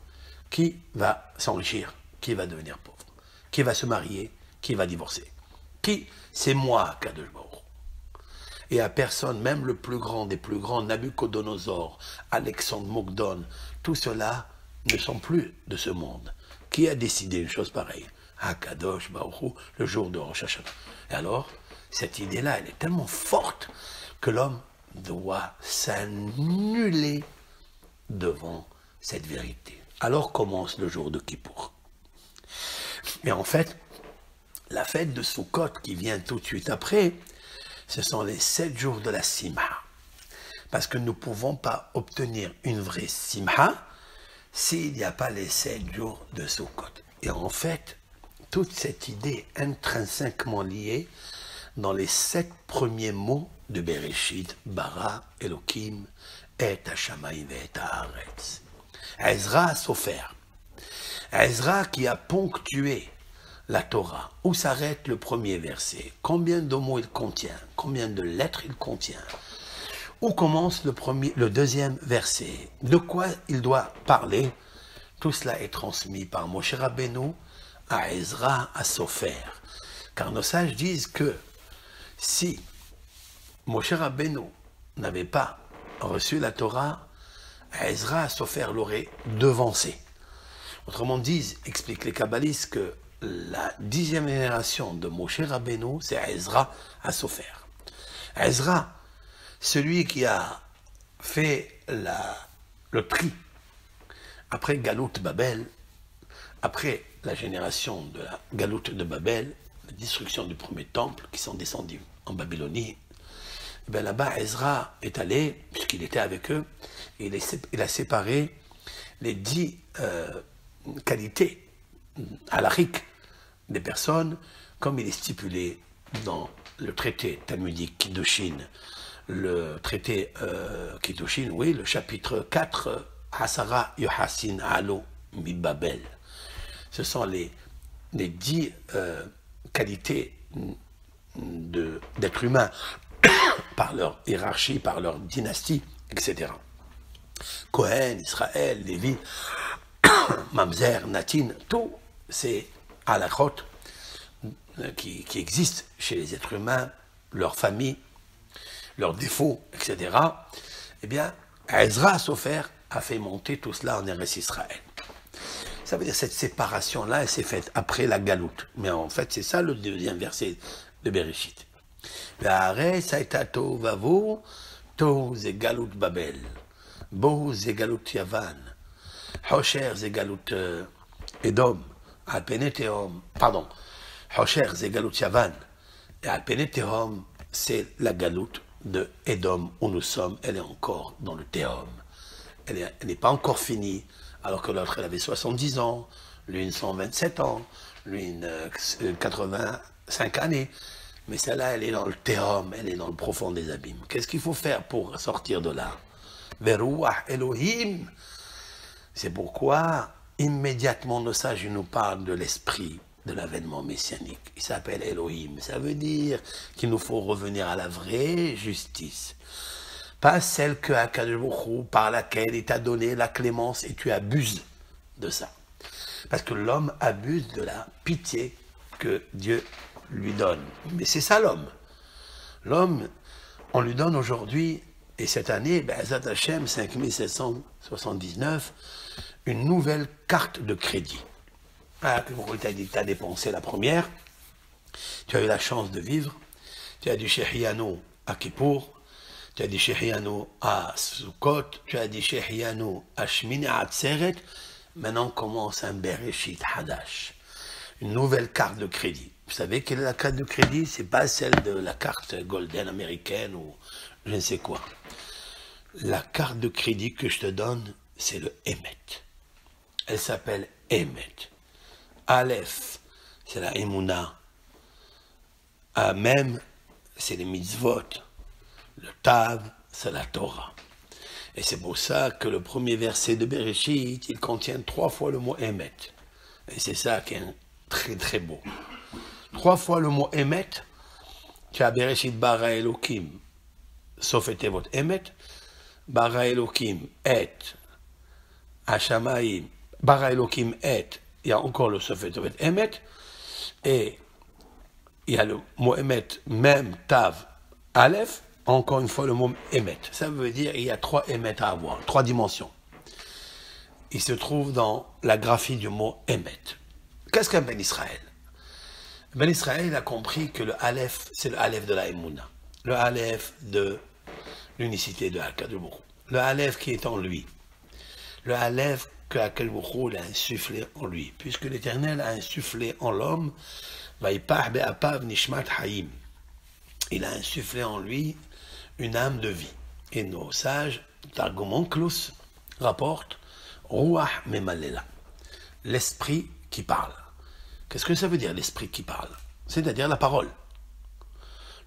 qui va s'enrichir, qui va devenir pauvre, qui va se marier, qui va divorcer. Qui? C'est moi, Kadosh Baruch. Et à personne, même le plus grand des plus grands, Nabucodonosor, Alexandre Mogdon, tout cela ne sont plus de ce monde. Qui a décidé une chose pareille? Kadosh Baruch Hu, le jour de Rosh Hashanah. Et alors, cette idée-là, elle est tellement forte que l'homme doit s'annuler devant cette vérité. Alors commence le jour de Kippour. Mais en fait, la fête de Sukkot qui vient tout de suite après, ce sont les 7 jours de la Simha. Parce que nous ne pouvons pas obtenir une vraie Simha s'il n'y a pas les 7 jours de Sukkot. Et en fait, toute cette idée intrinsèquement liée dans les 7 premiers mots de Bereshit, Bara, Elohim, Et Hashamayim et Haaretz. Ezra Sofer. Ezra qui a ponctué la Torah, où s'arrête le premier verset, combien de mots il contient, combien de lettres il contient, où commence le deuxième verset, de quoi il doit parler, tout cela est transmis par Moshe Rabbeinu à Ezra, à Sofer. Car nos sages disent que si Moshe Rabbeinu n'avait pas reçu la Torah, Ezra, à Sofer l'aurait devancé. Autrement dit, expliquent les kabbalistes que la 10e génération de Moshe Rabbeinu, c'est Ezra à Sofer. Ezra, celui qui a fait le tri après Galout Babel, après la génération de la Galout de Babel, la destruction du premier temple, qui sont descendus en Babylonie, ben là-bas, Ezra est allé, puisqu'il était avec eux, et il a séparé les 10 qualités halakhiques des personnes, comme il est stipulé dans le traité talmudique Kiddushin, le traité Kiddushin, oui, le chapitre 4, Hasara Yohasin Alo Mibabel. Ce sont les 10 qualités d'être humain par leur hiérarchie, par leur dynastie, etc. Cohen, Israël, Lévi, Mamzer, Natin, tous ces halakhot qui existent chez les êtres humains, leurs familles, leurs défauts, etc. Eh bien, Ezra Sofer a fait monter tout cela en Eretz Israël. Ça veut dire cette séparation-là, elle s'est faite après la galoute. Mais en fait, c'est ça le deuxième verset de Bereshit. Ve'arei saïta tov vavo, tov ze galout Babel, bo ze galout Yavan, Hosher ze galout Edom, Alpenetehom, pardon, Hosher ze galout Yavan, et Alpenetehom, c'est la galoute de Edom où nous sommes, elle est encore dans le Tehom. Elle n'est pas encore finie, alors que l'autre, elle avait 70 ans, l'une 127 ans, l'une 85 années. Mais celle-là, elle est dans le Tehom, elle est dans le profond des abîmes. Qu'est-ce qu'il faut faire pour sortir de là? Veruach Elohim. C'est pourquoi, immédiatement, nos sages nous parlent de l'esprit de l'avènement messianique. Il s'appelle Elohim. Ça veut dire qu'il nous faut revenir à la vraie justice. Pas celle que Akadosh Baruch Hu, par laquelle il t'a donné la clémence et tu abuses de ça. Parce que l'homme abuse de la pitié que Dieu lui donne. Mais c'est ça l'homme. L'homme, on lui donne aujourd'hui, et cette année, Azat Hashem 5779, une nouvelle carte de crédit. Ah, tu as dépensé la première, tu as eu la chance de vivre, tu as du Shehiano à Kippour, tu as dit Shehiano à Sukkot, tu as dit Shehiano à Shmini Atzeret, maintenant commence un Bereshit Hadash, une nouvelle carte de crédit. Vous savez quelle est la carte de crédit? C'est pas celle de la carte golden américaine ou je ne sais quoi. La carte de crédit que je te donne, c'est le Emet. Elle s'appelle Emet. Aleph, c'est la Emouna. Mem, c'est les mitzvot. Le Tav, c'est la Torah. Et c'est pour ça que le premier verset de Bereshit, il contient 3 fois le mot Emet. Et c'est ça qui est très très beau. 3 fois le mot Emet, tu as Bereshit bara Elohim, sauf Etevot Emet, bara Elohim et Hashamayim, bara Elohim et, il y a encore le sauf Etevot Emet, et il y a le mot Emet, Mem, Tav, Aleph, encore une fois le mot Emet. Ça veut dire qu'il y a 3 Emet à avoir, 3 dimensions. Il se trouve dans la graphie du mot Emet. Qu'est-ce qu'un Ben Israël? Ben Israël a compris que le Aleph, c'est le Aleph de la Emouna. Le Aleph de l'unicité de Akadosh Baruch Hu. Le Aleph qui est en lui. Le Aleph que Akadosh Baruch Hu a insufflé en lui. Puisque l'Éternel a insufflé en l'homme, Vaïpah be'apav nishmat hayim. Il a insufflé en lui une âme de vie. Et nos sages, Targum Onkelos, rapportent Ruach Memalela, l'esprit qui parle. Qu'est-ce que ça veut dire, l'esprit qui parle? C'est-à-dire la parole,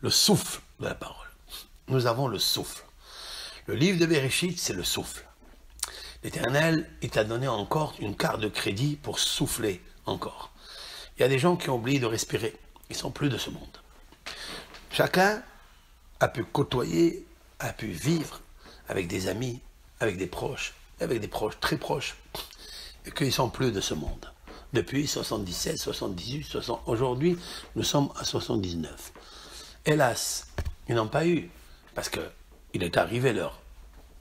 le souffle de la parole. Nous avons le souffle. Le livre de Bereshit, c'est le souffle. L'Éternel, il t'a donné encore une carte de crédit pour souffler encore. Il y a des gens qui ont oublié de respirer. Ils ne sont plus de ce monde. Chacun a pu côtoyer, a pu vivre avec des amis, avec des proches très proches, et qu'ils ne sont plus de ce monde. Depuis 77, 78, 60, aujourd'hui, nous sommes à 79. Hélas, ils n'ont pas eu, parce qu'il est arrivé leur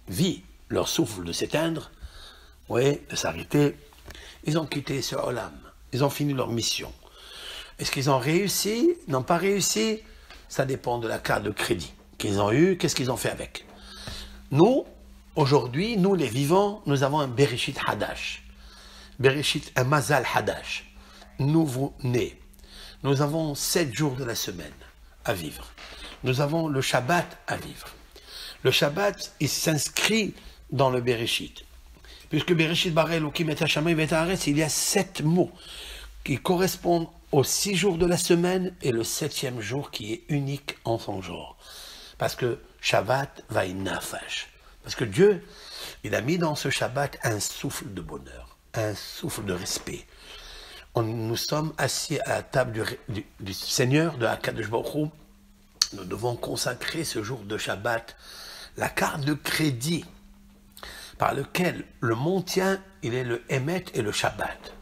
vie, leur souffle de s'éteindre, oui, de s'arrêter. Ils ont quitté ce Olam, ils ont fini leur mission. Est-ce qu'ils ont réussi? N'ont pas réussi? Ça dépend de la carte de crédit qu'ils ont eue, qu'est-ce qu'ils ont fait avec. Nous, aujourd'hui, nous les vivants, nous avons un Bereshit Hadash. Bereshit, un Mazal Hadash, nouveau-né. Nous avons 7 jours de la semaine à vivre. Nous avons le Shabbat à vivre. Le Shabbat, il s'inscrit dans le Bereshit. Puisque Bereshit bara Elokim et Hashamayim et Haaretz, il y a 7 mots qui correspondent aux 6 jours de la semaine et le 7e jour qui est unique en son genre. Parce que Shabbat va nafash. Parce que Dieu, il a mis dans ce Shabbat un souffle de bonheur, un souffle de respect. Nous sommes assis à la table du Seigneur, de Akadosh Baruch Hu. Nous devons consacrer ce jour de Shabbat, la carte de crédit par lequel le maintien, il est le Emet et le Shabbat.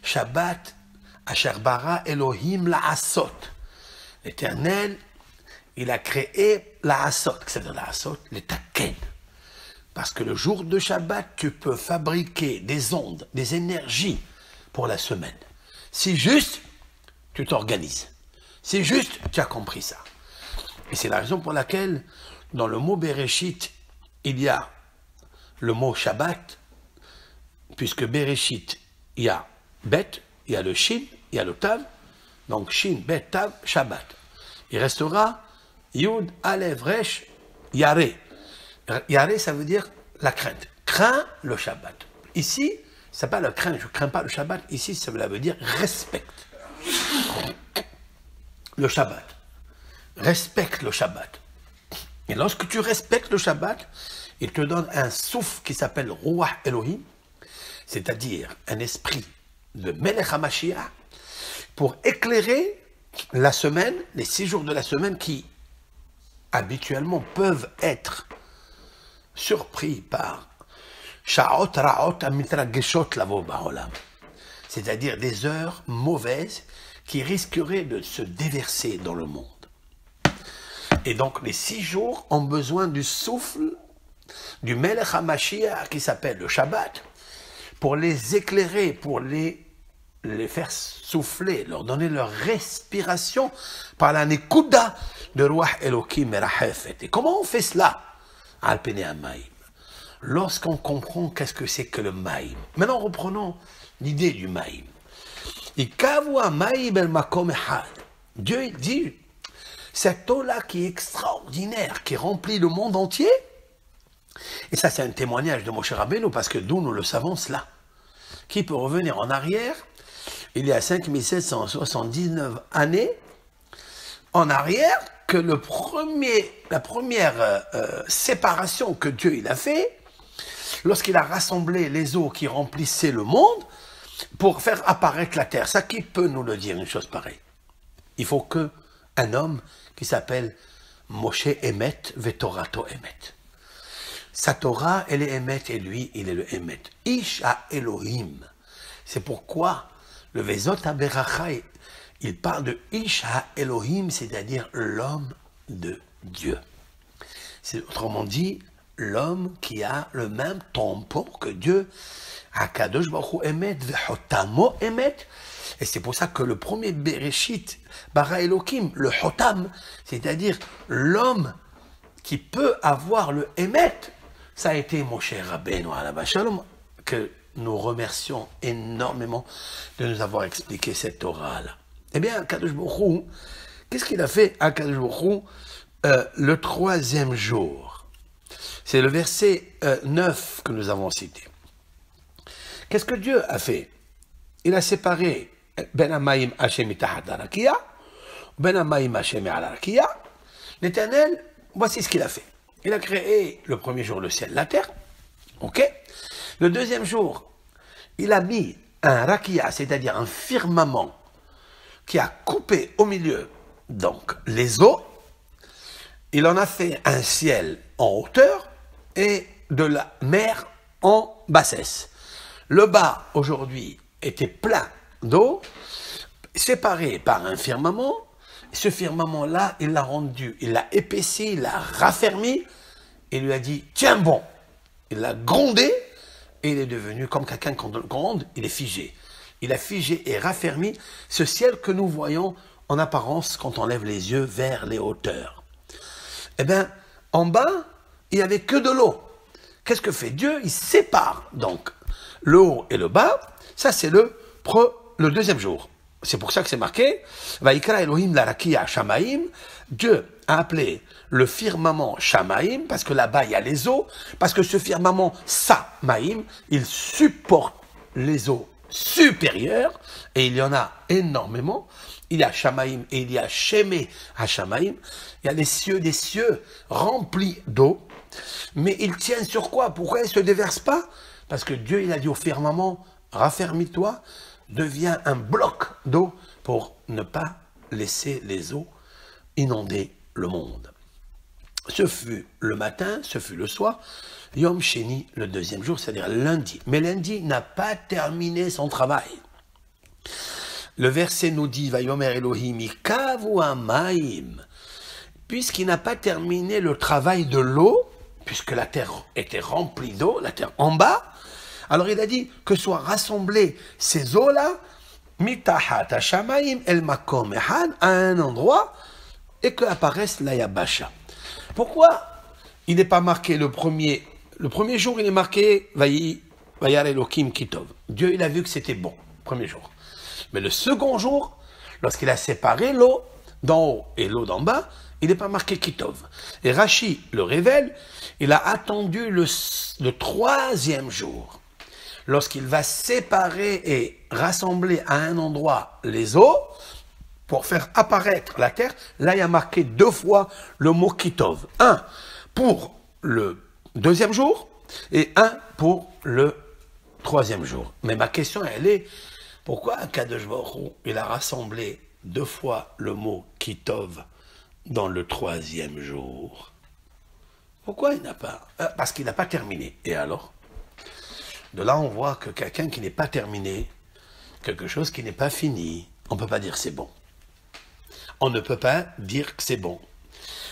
Shabbat, Asher bara Elohim la'asot. L'Éternel, il a créé la'asot, c'est-à-dire la'asot, les taken. Parce que le jour de Shabbat, tu peux fabriquer des ondes, des énergies pour la semaine. Si juste, tu t'organises. Si juste, tu as compris ça. Et c'est la raison pour laquelle, dans le mot Bereshit, il y a le mot Shabbat, puisque Bereshit, il y a Bet, il y a le Shin, il y a le Tav, donc Shin, Bet, Tav, Shabbat. Il restera Yud, Alev, Resh, Yareh. Yareh, ça veut dire la crainte. Crains le Shabbat. Ici, c'est pas le crainte, je ne crains pas le Shabbat. Ici, ça veut dire respecte le Shabbat. Respecte le Shabbat. Et lorsque tu respectes le Shabbat, il te donne un souffle qui s'appelle Ruach Elohim, c'est-à-dire un esprit de Melech HaMashiach, pour éclairer la semaine, les 6 jours de la semaine qui, habituellement, peuvent être surpris par Sha'ot Ra'ot Amitrageshot Lavo Ba'olam, c'est-à-dire des heures mauvaises qui risqueraient de se déverser dans le monde. Et donc les 6 jours ont besoin du souffle du Melech HaMashiach qui s'appelle le Shabbat pour les éclairer, pour les faire souffler, leur donner leur respiration par la Nekuda de Ruach Elokim Merachefet. Et comment on fait cela? Al Pene HaMaim. Lorsqu'on comprend qu'est-ce que c'est que le Maïm. Maintenant reprenons l'idée du Maïm. Dieu dit, cette eau-là qui est extraordinaire, qui remplit le monde entier, et ça c'est un témoignage de Moshe Rabbeinu, parce que nous le savons cela. Qui peut revenir en arrière, il y a 5779 années, en arrière, que la première séparation que Dieu il a fait, lorsqu'il a rassemblé les eaux qui remplissaient le monde, pour faire apparaître la terre. Ça, qui peut nous le dire, une chose pareille? Il faut qu'un homme qui s'appelle Moshe Emet Vetorato Emet. Sa Torah, elle est Emet, et lui, il est le Emet. Ish ha Elohim. C'est pourquoi le Vezot HaBeracha, il parle de Ish ha-Elohim, c'est-à-dire l'homme de Dieu. C'est autrement dit, l'homme qui a le même tampon que Dieu. Akadosh Baruch Hu Emet ve'hotamo Emet. Et c'est pour ça que le premier Bereshit, Bara Elohim, le Hotam, c'est-à-dire l'homme qui peut avoir le Emet, ça a été Moshe Rabbeinu alav shalom, que nous remercions énormément de nous avoir expliqué cette Torah-là. Eh bien, Akadosh Baruch Hu, qu'est-ce qu'il a fait Akadosh Baruch Hu le troisième jour? C'est le verset 9 que nous avons cité. Qu'est-ce que Dieu a fait? Il a séparé Ben Hamayim Hashem mitahat harakia, Ben Hamayim Hashem ala harakia. L'Éternel, voici ce qu'il a fait. Il a créé le premier jour le ciel, la terre. Ok. Le deuxième jour, il a mis un rakia, c'est-à-dire un firmament, qui a coupé au milieu donc les eaux. Il en a fait un ciel en hauteur et de la mer en bassesse. Le bas, aujourd'hui, était plein d'eau, séparé par un firmament. Ce firmament-là, il l'a rendu, il l'a épaissi, il l'a raffermi, et lui a dit, tiens bon. Il l'a grondé, et il est devenu comme quelqu'un qu'on gronde, il est figé. Il a figé et raffermi ce ciel que nous voyons en apparence quand on lève les yeux vers les hauteurs. Eh bien, en bas, il n'y avait que de l'eau. Qu'est-ce que fait Dieu? Il sépare donc le haut et le bas. Ça, c'est le deuxième jour. C'est pour ça que c'est marqué Vaikra Elohim la rakia Shamaim. Dieu a appelé le firmament Shamaim, parce que là-bas, il y a les eaux, parce que ce firmament Samaim, il supporte les eaux supérieures, et il y en a énormément. Il y a Shamaim et il y a Shemé à Shamaim. Il y a les cieux des cieux remplis d'eau. Mais ils tiennent sur quoi? Pourquoi ils ne se déversent pas? Parce que Dieu, il a dit au firmament, raffermis-toi, deviens un bloc d'eau pour ne pas laisser les eaux inonder le monde. Ce fut le matin, ce fut le soir, Yom Sheni, le deuxième jour, c'est-à-dire lundi. Mais lundi n'a pas terminé son travail. Le verset nous dit, Vayomer Elohim, ikavu hamayim, puisqu'il n'a pas terminé le travail de l'eau, puisque la terre était remplie d'eau, la terre en bas, alors il a dit que soient rassemblées ces eaux-là, mitahat hashamayim el makom echad, à un endroit, et que apparaisse la yabasha. Pourquoi il n'est pas marqué le premier jour, il est marqué Vayar Elohim kitov. Dieu, il a vu que c'était bon, premier jour. Mais le second jour, lorsqu'il a séparé l'eau d'en haut et l'eau d'en bas, il n'est pas marqué kitov. Et Rashi le révèle, il a attendu le troisième jour. Lorsqu'il va séparer et rassembler à un endroit les eaux, pour faire apparaître la terre, là il y a marqué 2 fois le mot kitov. Un pour le deuxième jour et un pour le troisième jour. Mais ma question elle est, pourquoi Akadosh Baruch Hu, il a rassemblé 2 fois le mot kitov dans le troisième jour? Pourquoi il n'a pas? Parce qu'il n'a pas terminé. Et alors? De là on voit que quelqu'un qui n'est pas terminé, quelque chose qui n'est pas fini, on ne peut pas dire c'est bon. On ne peut pas dire que c'est bon.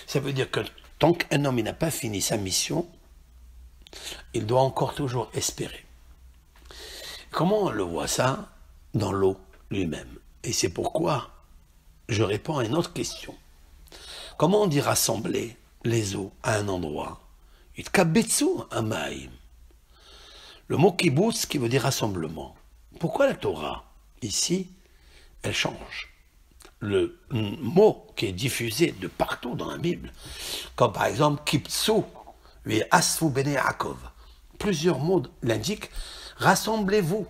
Ça veut dire que tant qu'un homme n'a pas fini sa mission, il doit encore toujours espérer. Comment on le voit ça? Dans l'eau lui-même. Et c'est pourquoi je réponds à une autre question. Comment on dit rassembler les eaux à un endroit? Itkabetsu hamayim. Le mot kibbutz qui veut dire rassemblement. Pourquoi la Torah, ici, elle change? Le mot qui est diffusé de partout dans la Bible, comme par exemple Kiptsu et Asfu Bene Yaakov. Plusieurs mots l'indiquent, rassemblez-vous,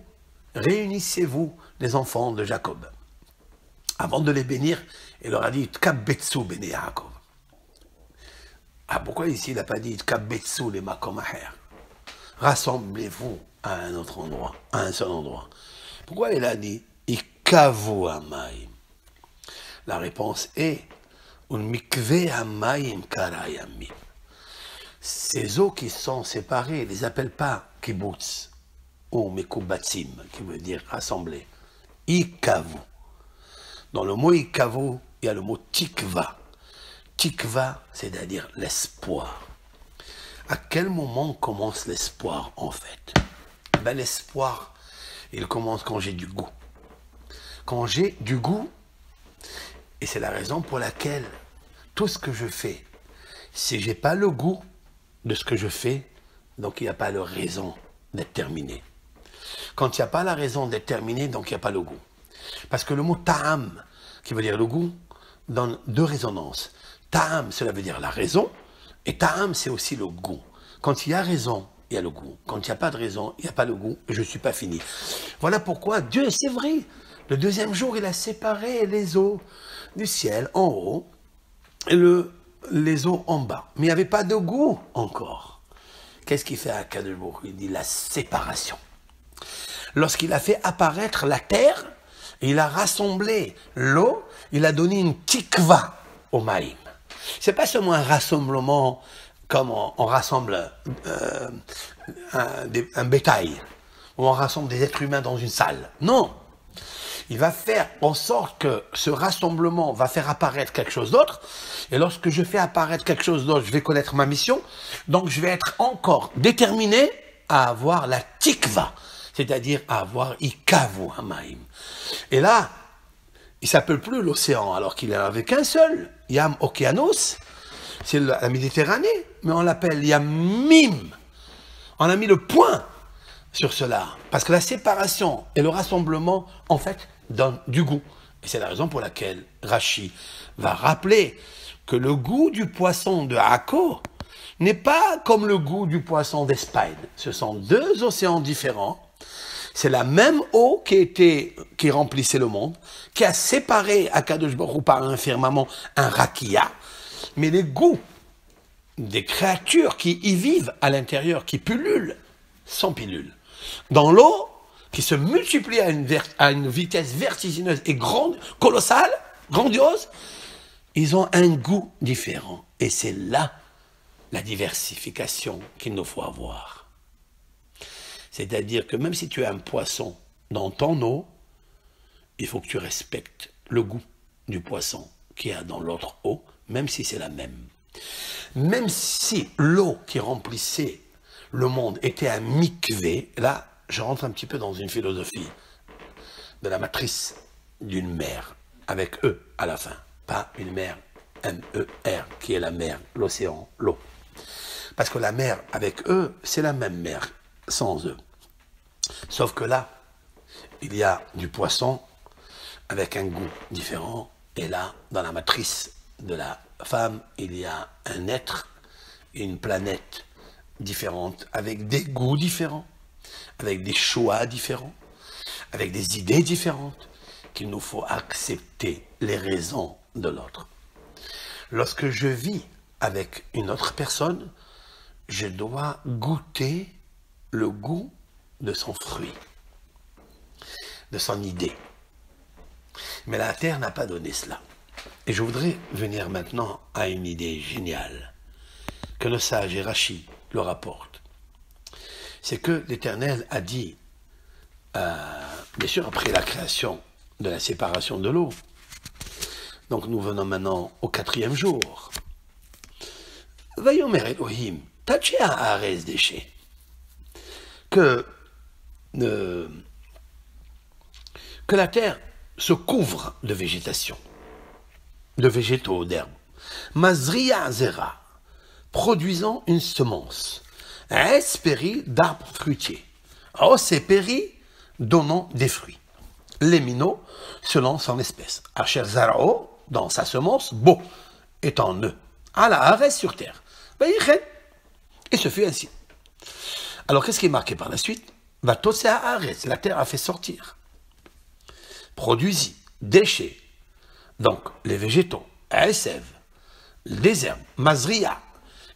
réunissez-vous les enfants de Jacob. Avant de les bénir, il leur a dit Tkabetsu Bene Yaakov. Ah, pourquoi ici il n'a pas dit Tkabetsu les Makom Aher? Rassemblez-vous à un autre endroit, à un seul endroit. Pourquoi il a dit Ikavu Hamayim? La réponse est un mikve hamayim karayamim. Ces eaux qui sont séparées, ils ne les appellent pas kibbutz ou mekubatzim, qui veut dire rassembler. Ikavu. Dans le mot ikavo, il y a le mot tikva. Tikva, c'est-à-dire l'espoir. À quel moment commence l'espoir, en fait? Ben, l'espoir, il commence quand j'ai du goût. Quand j'ai du goût, et c'est la raison pour laquelle tout ce que je fais, si j'ai pas le goût de ce que je fais, donc il n'y a pas de raison d'être terminé. Quand il n'y a pas la raison d'être terminé, donc il n'y a pas le goût. Parce que le mot ta'am, qui veut dire le goût, donne deux résonances. Ta'am, cela veut dire la raison, et ta'am, c'est aussi le goût. Quand il y a raison, il y a le goût. Quand il n'y a pas de raison, il n'y a pas le goût, et je ne suis pas fini. Voilà pourquoi Dieu, c'est vrai, le deuxième jour, il a séparé les eaux du ciel en haut, et les eaux en bas. Mais il n'y avait pas de goût encore. Qu'est-ce qu'il fait à Akadosh Baruch Hu? Il dit la séparation. Lorsqu'il a fait apparaître la terre, il a rassemblé l'eau, il a donné une tikva au maïm. C'est pas seulement un rassemblement comme on rassemble un bétail, ou on rassemble des êtres humains dans une salle. Non. Il va faire en sorte que ce rassemblement va faire apparaître quelque chose d'autre. Et lorsque je fais apparaître quelque chose d'autre, je vais connaître ma mission. Donc je vais être encore déterminé à avoir la tikva, c'est-à-dire à avoir ikavu hamaim. Et là, il s'appelle plus l'océan, alors qu'il n'en avait qu'un seul, Yam Okeanos, c'est la Méditerranée, mais on l'appelle Yamim. On a mis le point sur cela, parce que la séparation et le rassemblement, en fait, donnent du goût. Et c'est la raison pour laquelle Rashi va rappeler que le goût du poisson de Akko n'est pas comme le goût du poisson d'Espagne. Ce sont deux océans différents. C'est la même eau qui remplissait le monde, qui a séparé Akadosh Baruch Hu par un firmament, un rakia, mais les goûts des créatures qui y vivent à l'intérieur, qui pullulent, sans pilule. Dans l'eau, qui se multiplie à une vitesse vertigineuse et colossale, grandiose, ils ont un goût différent. Et c'est là la diversification qu'il nous faut avoir. C'est-à-dire que même si tu as un poisson dans ton eau, il faut que tu respectes le goût du poisson qu'il y a dans l'autre eau, même si c'est la même. Même si l'eau qui remplissait le monde était un mikvé, là, je rentre un petit peu dans une philosophie de la matrice d'une mer, avec E à la fin, pas une mer, M-E-R, qui est la mer, l'océan, l'eau. Parce que la mer avec E, c'est la même mer, sans E. Sauf que là, il y a du poisson avec un goût différent, et là, dans la matrice de la femme, il y a un être, une planète différente, avec des goûts différents, avec des choix différents, avec des idées différentes, qu'il nous faut accepter les raisons de l'autre. Lorsque je vis avec une autre personne, je dois goûter le goût de son fruit, de son idée. Mais la terre n'a pas donné cela. Et je voudrais venir maintenant à une idée géniale, que le sage et Rashi le rapportent. C'est que l'Éternel a dit, bien sûr après la création de la séparation de l'eau, donc nous venons maintenant au 4e jour. Vayomer Elohim, Taché Haaretz déchet. Que la terre se couvre de végétation, de végétaux, d'herbes. Mazria Zera, produisant une semence. Espéri d'arbres fruitiers. Osépéri, donnant des fruits. Les minots selon son espèce. Asher Zarao, dans sa semence, Bo, est en eux. À la Haaretz sur terre. Et ce fut ainsi. Alors qu'est-ce qui est marqué par la suite? Va tosser à Haaretz, la terre a fait sortir. Produisit, déchets, donc les végétaux, Esev, les herbes, Mazria,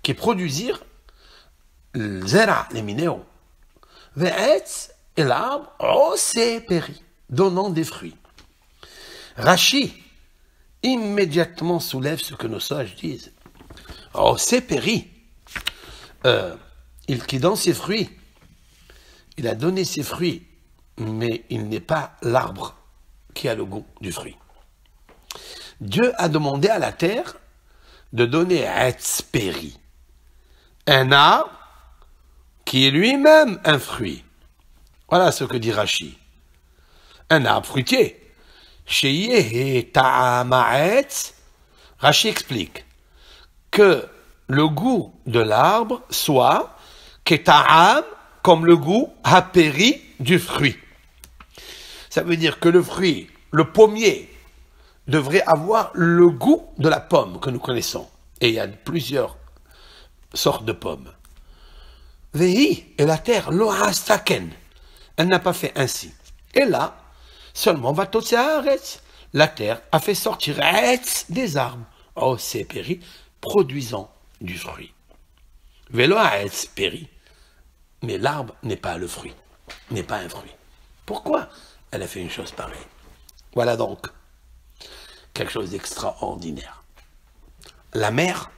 qui produisirent Zera, les minéraux, Ve'etz, et l'arbre, Osépéri, donnant des fruits. Rashi immédiatement soulève ce que nos sages disent. Osépéri, qui donne ses fruits, il a donné ses fruits, mais il n'est pas l'arbre qui a le goût du fruit. Dieu a demandé à la terre de donner Etz Peri, un arbre qui est lui-même un fruit. Voilà ce que dit Rashi. Un arbre fruitier. Rashi explique que le goût de l'arbre soit keta'am, comme le goût haperi du fruit. Ça veut dire que le fruit, le pommier, devrait avoir le goût de la pomme que nous connaissons. Et il y a plusieurs sortes de pommes. Vehi, et la terre, lo hastaken, elle n'a pas fait ainsi. Et là, seulement la terre a fait sortir des arbres, péri, produisant du fruit. Velo péri, mais l'arbre n'est pas le fruit, n'est pas un fruit. Pourquoi elle a fait une chose pareille? Voilà donc quelque chose d'extraordinaire. La mer,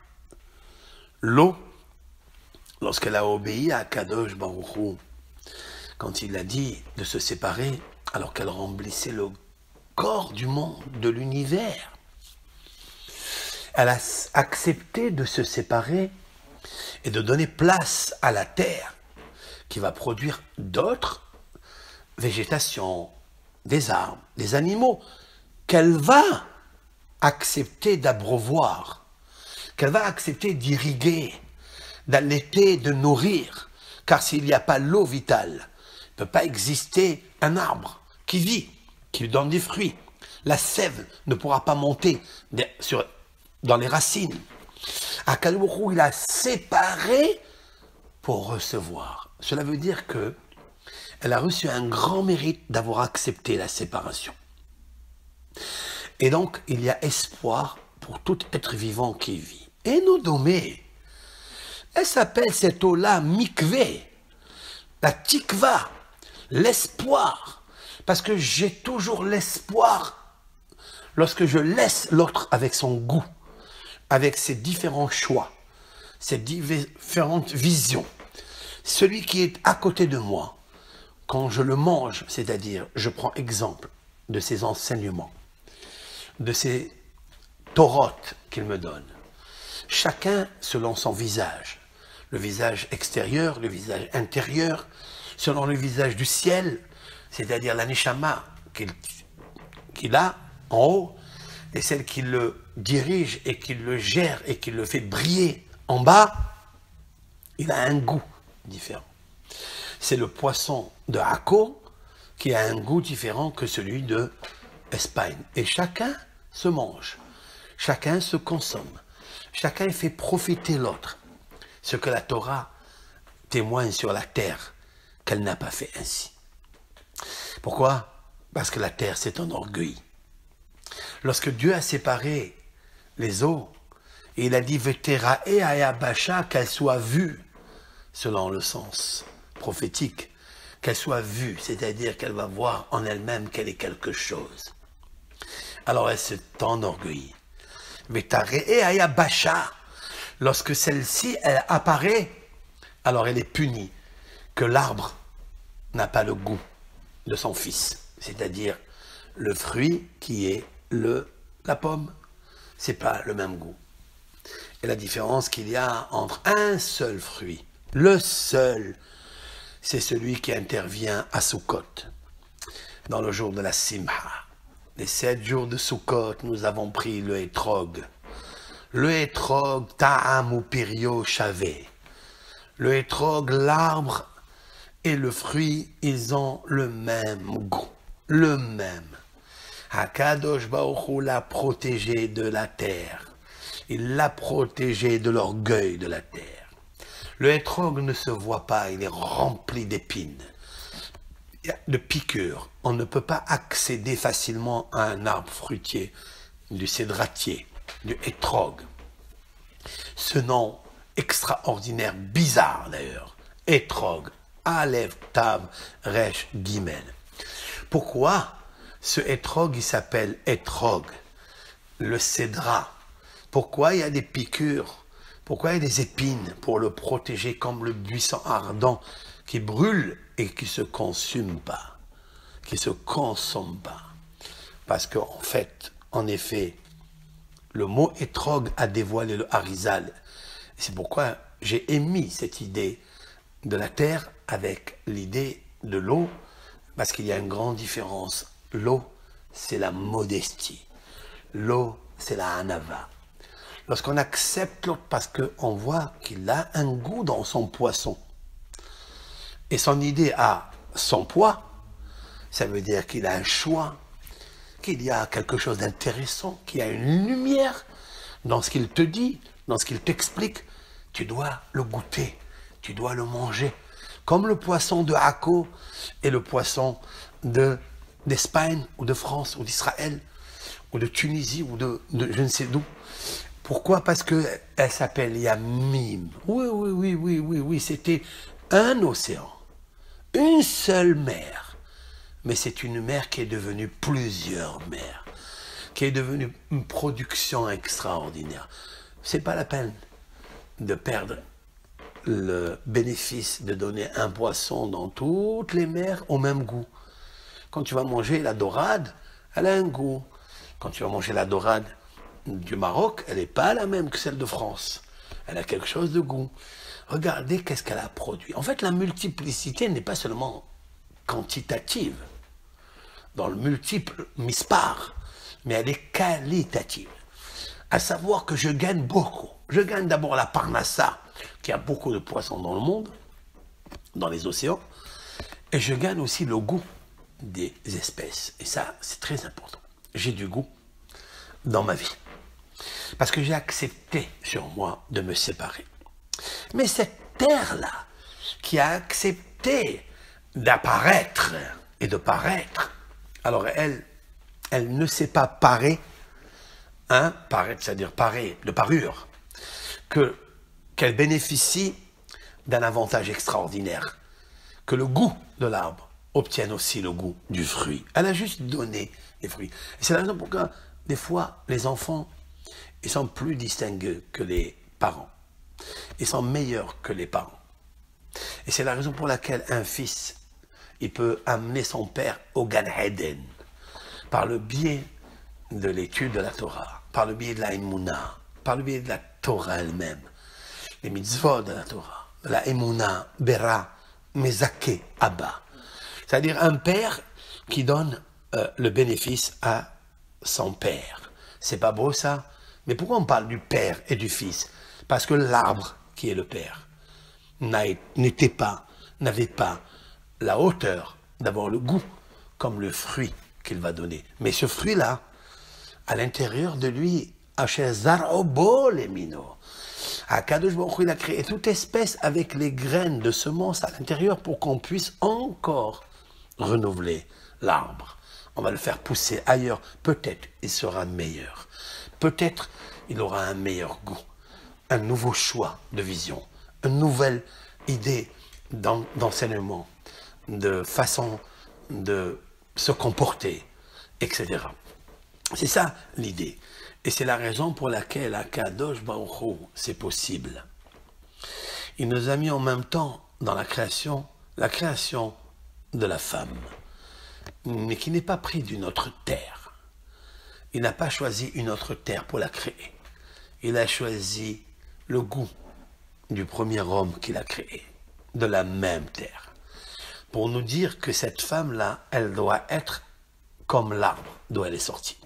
l'eau, lorsqu'elle a obéi à Kadosh Baruch Hu, quand il a dit de se séparer, alors qu'elle remplissait le corps du monde, de l'univers, elle a accepté de se séparer et de donner place à la terre qui va produire d'autres végétations, des arbres, des animaux, qu'elle va accepter d'abreuvoir, qu'elle va accepter d'irriguer, d'allaiter, de nourrir. Car s'il n'y a pas l'eau vitale, il ne peut pas exister un arbre qui vit, qui donne des fruits. La sève ne pourra pas monter dans les racines. Akadosh Baruch Hu, il a séparé pour recevoir. Cela veut dire que elle a reçu un grand mérite d'avoir accepté la séparation. Et donc, il y a espoir pour tout être vivant qui vit. Et nos domés, elle s'appelle cette eau-là mikvé, la tikva, l'espoir. Parce que j'ai toujours l'espoir lorsque je laisse l'autre avec son goût, avec ses différents choix, ses différentes visions. Celui qui est à côté de moi, quand je le mange, c'est-à-dire je prends exemple de ses enseignements, de ses torotes qu'il me donne, chacun selon son visage, le visage extérieur, le visage intérieur, selon le visage du ciel, c'est-à-dire la neshama qu'il a en haut, et celle qui le dirige et qui le gère et qui le fait briller en bas, il a un goût différent. C'est le poisson de Akko qui a un goût différent que celui de Espagne. Et chacun se mange, chacun se consomme, chacun fait profiter l'autre. Ce que la Torah témoigne sur la terre, qu'elle n'a pas fait ainsi. Pourquoi? Parce que la terre, c'est un orgueil. Lorsque Dieu a séparé les eaux, et il a dit Vetera et Ayabasha, qu'elle soit vue, selon le sens prophétique, qu'elle soit vue, c'est-à-dire qu'elle va voir en elle-même qu'elle est quelque chose. Alors elle s'est enorgueillie. Vetera et Ayabasha, lorsque celle-ci, elle apparaît, alors elle est punie, que l'arbre n'a pas le goût de son fils, c'est-à-dire le fruit qui est la pomme, c'est pas le même goût. Et la différence qu'il y a entre un seul fruit, le seul, c'est celui qui intervient à Sukkot, dans le jour de la Simha. Les 7 jours de Sukkot, nous avons pris le hétrog. Le hétrog, ta'am ou pirio chavé. Le hétrog, l'arbre et le fruit, ils ont le même goût, le même. Hakadosh Baruch Hu l'a protégé de la terre. Il l'a protégé de l'orgueil de la terre. Le hétrog ne se voit pas, il est rempli d'épines, de piqûres. On ne peut pas accéder facilement à un arbre fruitier, du cédratier, du hétrog. Ce nom extraordinaire, bizarre d'ailleurs, hétrog, Aleph, Tav, Resh, Gimel. Pourquoi ce hétrog, il s'appelle hétrog, le cédra? Pourquoi il y a des piqûres? Pourquoi il y a des épines? Pour le protéger comme le buisson ardent qui brûle et qui ne se consume pas, qui ne se consomme pas. Parce qu'en fait, en effet, Le mot étrog a dévoilé le Harizal. C'est pourquoi j'ai émis cette idée de la terre avec l'idée de l'eau, parce qu'il y a une grande différence. L'eau, c'est la modestie. L'eau, c'est la hanava. Lorsqu'on accepte l'autre parce qu'on voit qu'il a un goût dans son poisson, et son idée a son poids, ça veut dire qu'il a un choix, qu'il y a quelque chose d'intéressant, qu'il y a une lumière dans ce qu'il te dit, dans ce qu'il t'explique. Tu dois le goûter, tu dois le manger. Comme le poisson de Akko et le poisson d'Espagne ou de France ou d'Israël ou de Tunisie ou de je ne sais d'où. Pourquoi? Parce qu'elle s'appelle Yamim. Oui, c'était un océan, une seule mer. Mais c'est une mer qui est devenue plusieurs mers, qui est devenue une production extraordinaire. C'est pas la peine de perdre le bénéfice de donner un poisson dans toutes les mers au même goût. Quand tu vas manger la dorade, elle a un goût. Quand tu vas manger la dorade du Maroc, elle n'est pas la même que celle de France. Elle a quelque chose de goût. Regardez qu'est-ce qu'elle a produit. En fait, la multiplicité n'est pas seulement quantitative, dans le multiple mispar, mais elle est qualitative. À savoir que je gagne beaucoup. Je gagne d'abord la parnassa, qui a beaucoup de poissons dans le monde, dans les océans, et je gagne aussi le goût des espèces. Et ça, c'est très important. J'ai du goût dans ma vie. Parce que j'ai accepté sur moi de me séparer. Mais cette terre-là, qui a accepté d'apparaître et de paraître, alors elle ne s'est pas parée, paraître, c'est-à-dire parer, de parure, qu'elle bénéficie d'un avantage extraordinaire, que le goût de l'arbre obtienne aussi le goût du fruit. Elle a juste donné les fruits. Et c'est la raison pour laquelle, des fois, les enfants, ils sont plus distingués que les parents. Ils sont meilleurs que les parents. Et c'est la raison pour laquelle un fils, il peut amener son père au Gan Eden, par le biais de l'étude de la Torah, par le biais de la Emouna, par le biais de la Torah elle-même, les mitzvot de la Torah, la Emouna, Bera, Mezake, Abba. C'est-à-dire un père qui donne le bénéfice à son père. C'est pas beau ça? Mais pourquoi on parle du père et du fils? Parce que l'arbre qui est le père n'avait pas la hauteur d'avoir le goût comme le fruit qu'il va donner. Mais ce fruit-là, à l'intérieur de lui, Akadosh Baruch Hu, il a créé toute espèce avec les graines de semences à l'intérieur pour qu'on puisse encore renouveler l'arbre. On va le faire pousser ailleurs. Peut-être il sera meilleur. Peut-être il aura un meilleur goût, un nouveau choix de vision, une nouvelle idée d'enseignement, de façon de se comporter, etc. C'est ça l'idée. Et c'est la raison pour laquelle à Kadosh Baruch Hu, c'est possible. Il nous a mis en même temps dans la création de la femme, mais qui n'est pas pris d'une autre terre. Il n'a pas choisi une autre terre pour la créer. Il a choisi le goût du premier homme qu'il a créé, de la même terre, pour nous dire que cette femme-là, elle doit être comme l'arbre d'où elle est sortie,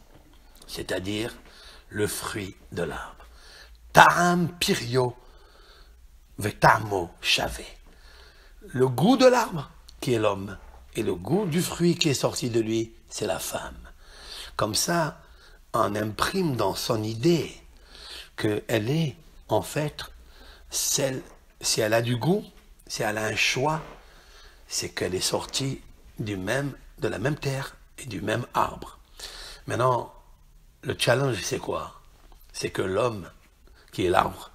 c'est-à-dire le fruit de l'arbre. Ta'am pirio vetamo shavé. Le goût de l'arbre, qui est l'homme, et le goût du fruit qui est sorti de lui, c'est la femme. Comme ça, on imprime dans son idée qu'elle est, en fait, celle, si elle a du goût, si elle a un choix, c'est qu'elle est sortie de la même terre et du même arbre. Maintenant, le challenge, c'est quoi? C'est que l'homme, qui est l'arbre,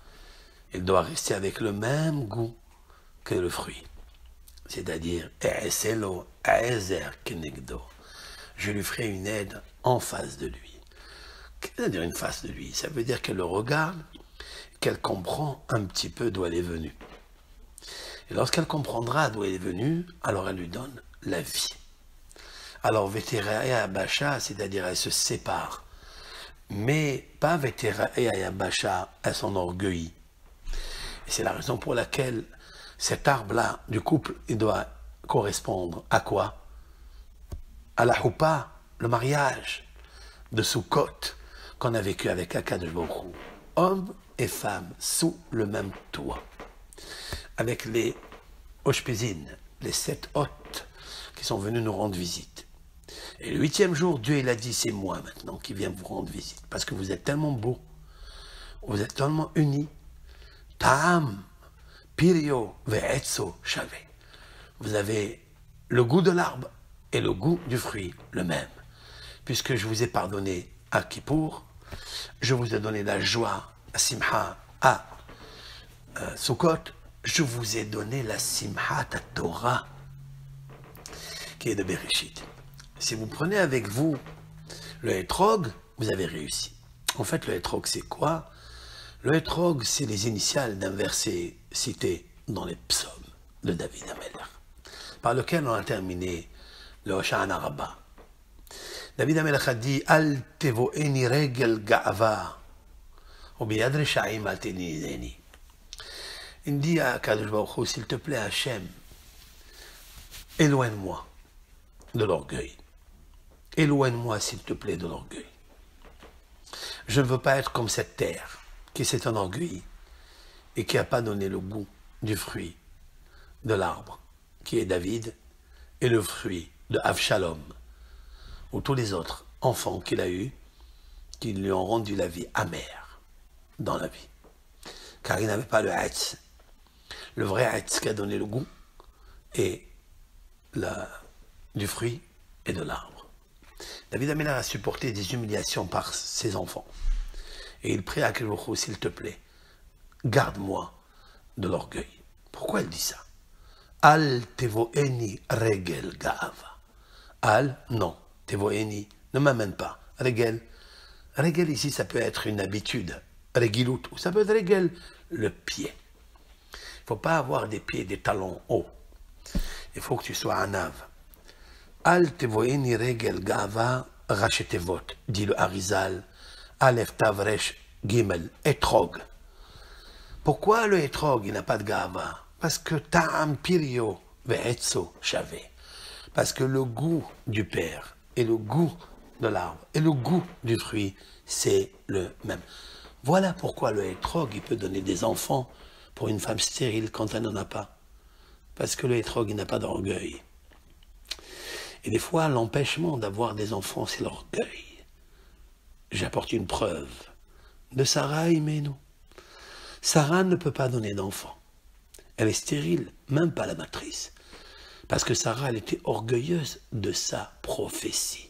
il doit rester avec le même goût que le fruit. C'est-à-dire, je lui ferai une aide en face de lui. Qu'est-ce que ça veut dire une face de lui? Ça veut dire qu'elle le regarde, qu'elle comprend un petit peu d'où elle est venue. Et lorsqu'elle comprendra d'où elle est venue, alors elle lui donne la vie. Alors, Vétéria Bacha, c'est-à-dire elle se sépare mais pas Vetera et Ayabasha à son orgueil. Et c'est la raison pour laquelle cet arbre-là du couple, il doit correspondre à quoi? À la Houpa, le mariage de Sukkot qu'on a vécu avec Akadosh Baruch Hu. Hommes et femmes sous le même toit. Avec les Oshpezines, les 7 hôtes qui sont venus nous rendre visite. Et le 8e jour, Dieu il a dit, c'est moi maintenant qui viens vous rendre visite. Parce que vous êtes tellement beaux, vous êtes tellement unis. Ta'am, pirio, ve'etzo, shavé. Vous avez le goût de l'arbre et le goût du fruit, le même. Puisque je vous ai pardonné à Kippour, je vous ai donné la joie, à Simha, à Sukkot, je vous ai donné la Simha ta Torah, qui est de Bereshit. Si vous prenez avec vous le Etrog, vous avez réussi. En fait, le Etrog, c'est quoi? Le Etrog, c'est les initiales d'un verset cité dans les psaumes de David Amelech, par lequel on a terminé le Hoshana Rabbah. David Amelech a dit Al tevo'eni regel ga'ava, ou biyad reshaim al tenideni. Il dit à Kadosh Baruch Hu, s'il te plaît, Hachem, éloigne-moi de l'orgueil. Éloigne-moi, s'il te plaît, de l'orgueil. Je ne veux pas être comme cette terre qui s'est enorgueillie et qui n'a pas donné le goût du fruit de l'arbre, qui est David, et le fruit de Avshalom, ou tous les autres enfants qu'il a eus, qui lui ont rendu la vie amère dans la vie. Car il n'avait pas le Hetz, le vrai Hetz qui a donné le goût, et du fruit et de l'arbre. David Amelech a supporté des humiliations par ses enfants. Et il prie à Akadosh, s'il te plaît, garde-moi de l'orgueil. Pourquoi il dit ça? Al tevo'eni regel ga'ava. Al, non. Tevo'eni, ne m'amène pas. Regel. Regel ici, ça peut être une habitude. Regilut, ou ça peut être regel, le pied. Il ne faut pas avoir des pieds, des talons hauts. Il faut que tu sois un ave. Al tevo'eni regel ga'ava rachetevot, dit le Harizal. Aleph Tavresh Gimel, Etrog. Pourquoi le Etrog, il n'a pas de Gava? Parce que Ta'am Pirio Ve'etzo Shavé. Parce que le goût du père et le goût de l'arbre et le goût du fruit, c'est le même. Voilà pourquoi le Etrog, il peut donner des enfants pour une femme stérile quand elle n'en a pas. Parce que le Etrog, il n'a pas d'orgueil. Et des fois, l'empêchement d'avoir des enfants, c'est l'orgueil. J'apporte une preuve de Sarah Imenu. Sarah ne peut pas donner d'enfant. Elle est stérile, même pas la matrice. Parce que Sarah, elle était orgueilleuse de sa prophétie.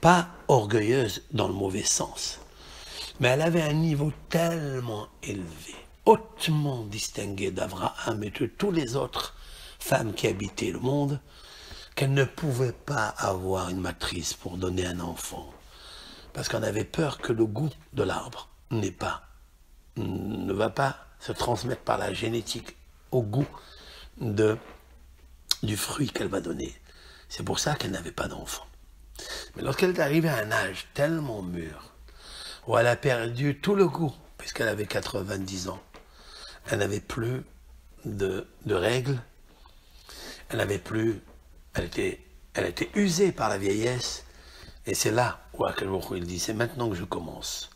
Pas orgueilleuse dans le mauvais sens. Mais elle avait un niveau tellement élevé, hautement distingué d'Abraham et de toutes les autres femmes qui habitaient le monde, qu'elle ne pouvait pas avoir une matrice pour donner un enfant. Parce qu'on avait peur que le goût de l'arbre ne va pas se transmettre par la génétique au goût du fruit qu'elle va donner. C'est pour ça qu'elle n'avait pas d'enfant. Mais lorsqu'elle est arrivée à un âge tellement mûr, où elle a perdu tout le goût, puisqu'elle avait 90 ans, elle n'avait plus de règles, elle n'avait plus, elle était usée par la vieillesse. Et c'est là où il dit, c'est maintenant que je commence.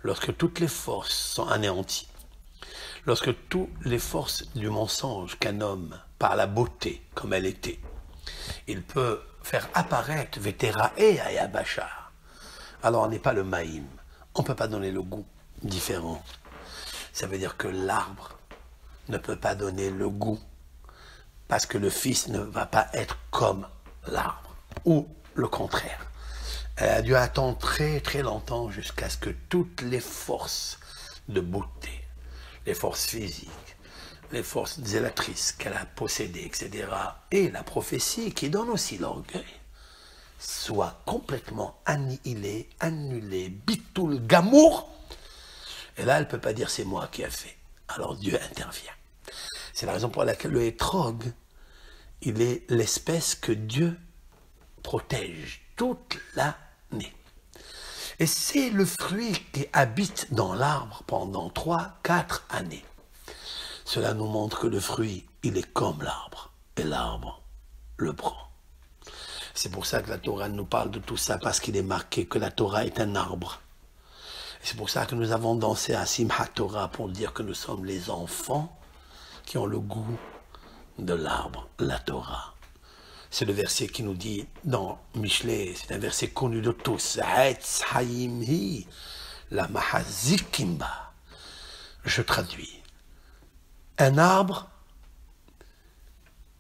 Lorsque toutes les forces sont anéanties, lorsque toutes les forces du mensonge qu'un homme, par la beauté comme elle était, il peut faire apparaître Vetera et Ayabasha, alors on n'est pas le Maïm. On ne peut pas donner le goût différent. Ça veut dire que l'arbre ne peut pas donner le goût parce que le fils ne va pas être comme l'arbre, ou le contraire. Elle a dû attendre très très longtemps jusqu'à ce que toutes les forces de beauté, les forces physiques, les forces zélatrices qu'elle a possédées, etc., et la prophétie qui donne aussi l'orgueil, soient complètement annihilées, annulées, bitoul, gamour. Et là, elle ne peut pas dire c'est moi qui ai fait. Alors Dieu intervient. C'est la raison pour laquelle le Etrog, il est l'espèce que Dieu protège toute l'année. Et c'est le fruit qui habite dans l'arbre pendant 3-4 années. Cela nous montre que le fruit, il est comme l'arbre. Et l'arbre le prend. C'est pour ça que la Torah nous parle de tout ça, parce qu'il est marqué que la Torah est un arbre. C'est pour ça que nous avons dansé à Simchat Torah pour dire que nous sommes les enfants qui ont le goût de l'arbre, la Torah. C'est le verset qui nous dit dans Michelet, c'est un verset connu de tous. Etz Hayim hi, la mahazikimba. Je traduis. Un arbre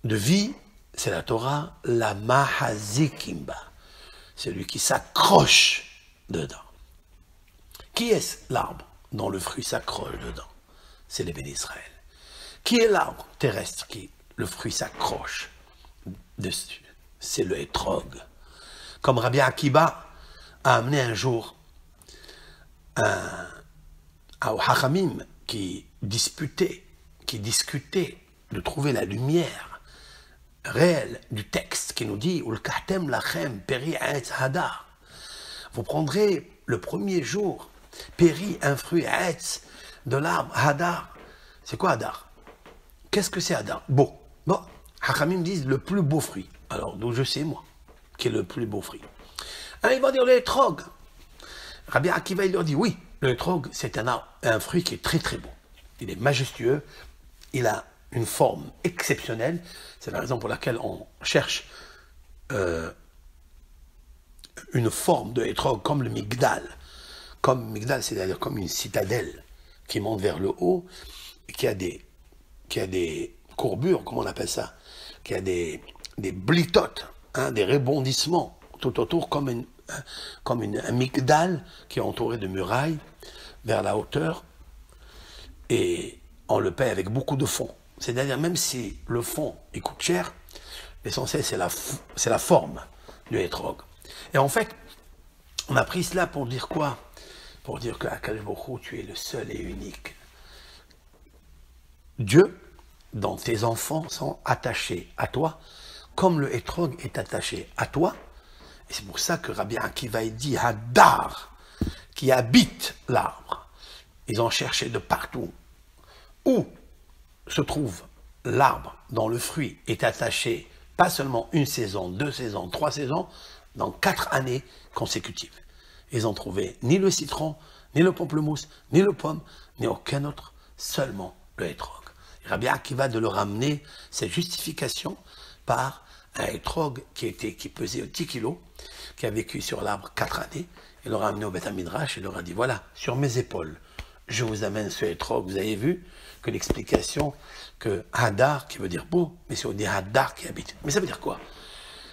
de vie, c'est la Torah, la mahazikimba. Celui qui s'accroche dedans. Qui est l'arbre dont le fruit s'accroche dedans? C'est les bénis Israël. Qui est l'arbre terrestre qui le fruit s'accroche dessus? C'est le hétrog. Comme Rabbi Akiba a amené un jour un Hachamim qui discutait de trouver la lumière réelle du texte qui nous dit Ulkahtem lachem peri etz hadar. Vous prendrez le premier jour péri un fruit etz de l'arbre hadar. C'est quoi hadar? Qu'est-ce que c'est hadar? Beau. Bon, Hachamim disent le plus beau fruit. Alors, d'où je sais, moi, qui est le plus beau fruit. Alors, ils vont dire le hétrog. Rabbi Akiva, il leur dit, oui, le hétrog, c'est un fruit qui est très très beau. Il est majestueux, il a une forme exceptionnelle. C'est la raison pour laquelle on cherche une forme de hétrog comme le migdal. Comme migdal, c'est-à-dire comme une citadelle qui monte vers le haut et qui a des courbures, comment on appelle ça, qui a des blitotes, hein, des rebondissements tout autour, comme un migdal qui est entouré de murailles vers la hauteur, et on le paie avec beaucoup de fond. C'est-à-dire, même si le fond il coûte cher, l'essentiel c'est la forme du hétrog. Et en fait, on a pris cela pour dire quoi? Pour dire qu'à Akadosh Baruch Hu, tu es le seul et unique Dieu, dont tes enfants sont attachés à toi, comme le hétrog est attaché à toi. Et c'est pour ça que Rabbi Akiva dit Hadar, qui habite l'arbre. Ils ont cherché de partout où se trouve l'arbre dont le fruit est attaché, pas seulement une saison, 2 saisons, 3 saisons, dans 4 années consécutives. Ils n'ont trouvé ni le citron, ni le pamplemousse, ni le pomme, ni aucun autre, seulement le hétrog. Rabbi Akiva de leur amener cette justification par un hétrog qui pesait 10 kilos, qui a vécu sur l'arbre 4 années, il leur a amené au Beth Midrash et leur a dit, voilà, sur mes épaules, je vous amène ce hétrog. Vous avez vu que l'explication que Hadar, qui veut dire beau, mais si on dit Hadar qui habite. Mais ça veut dire quoi?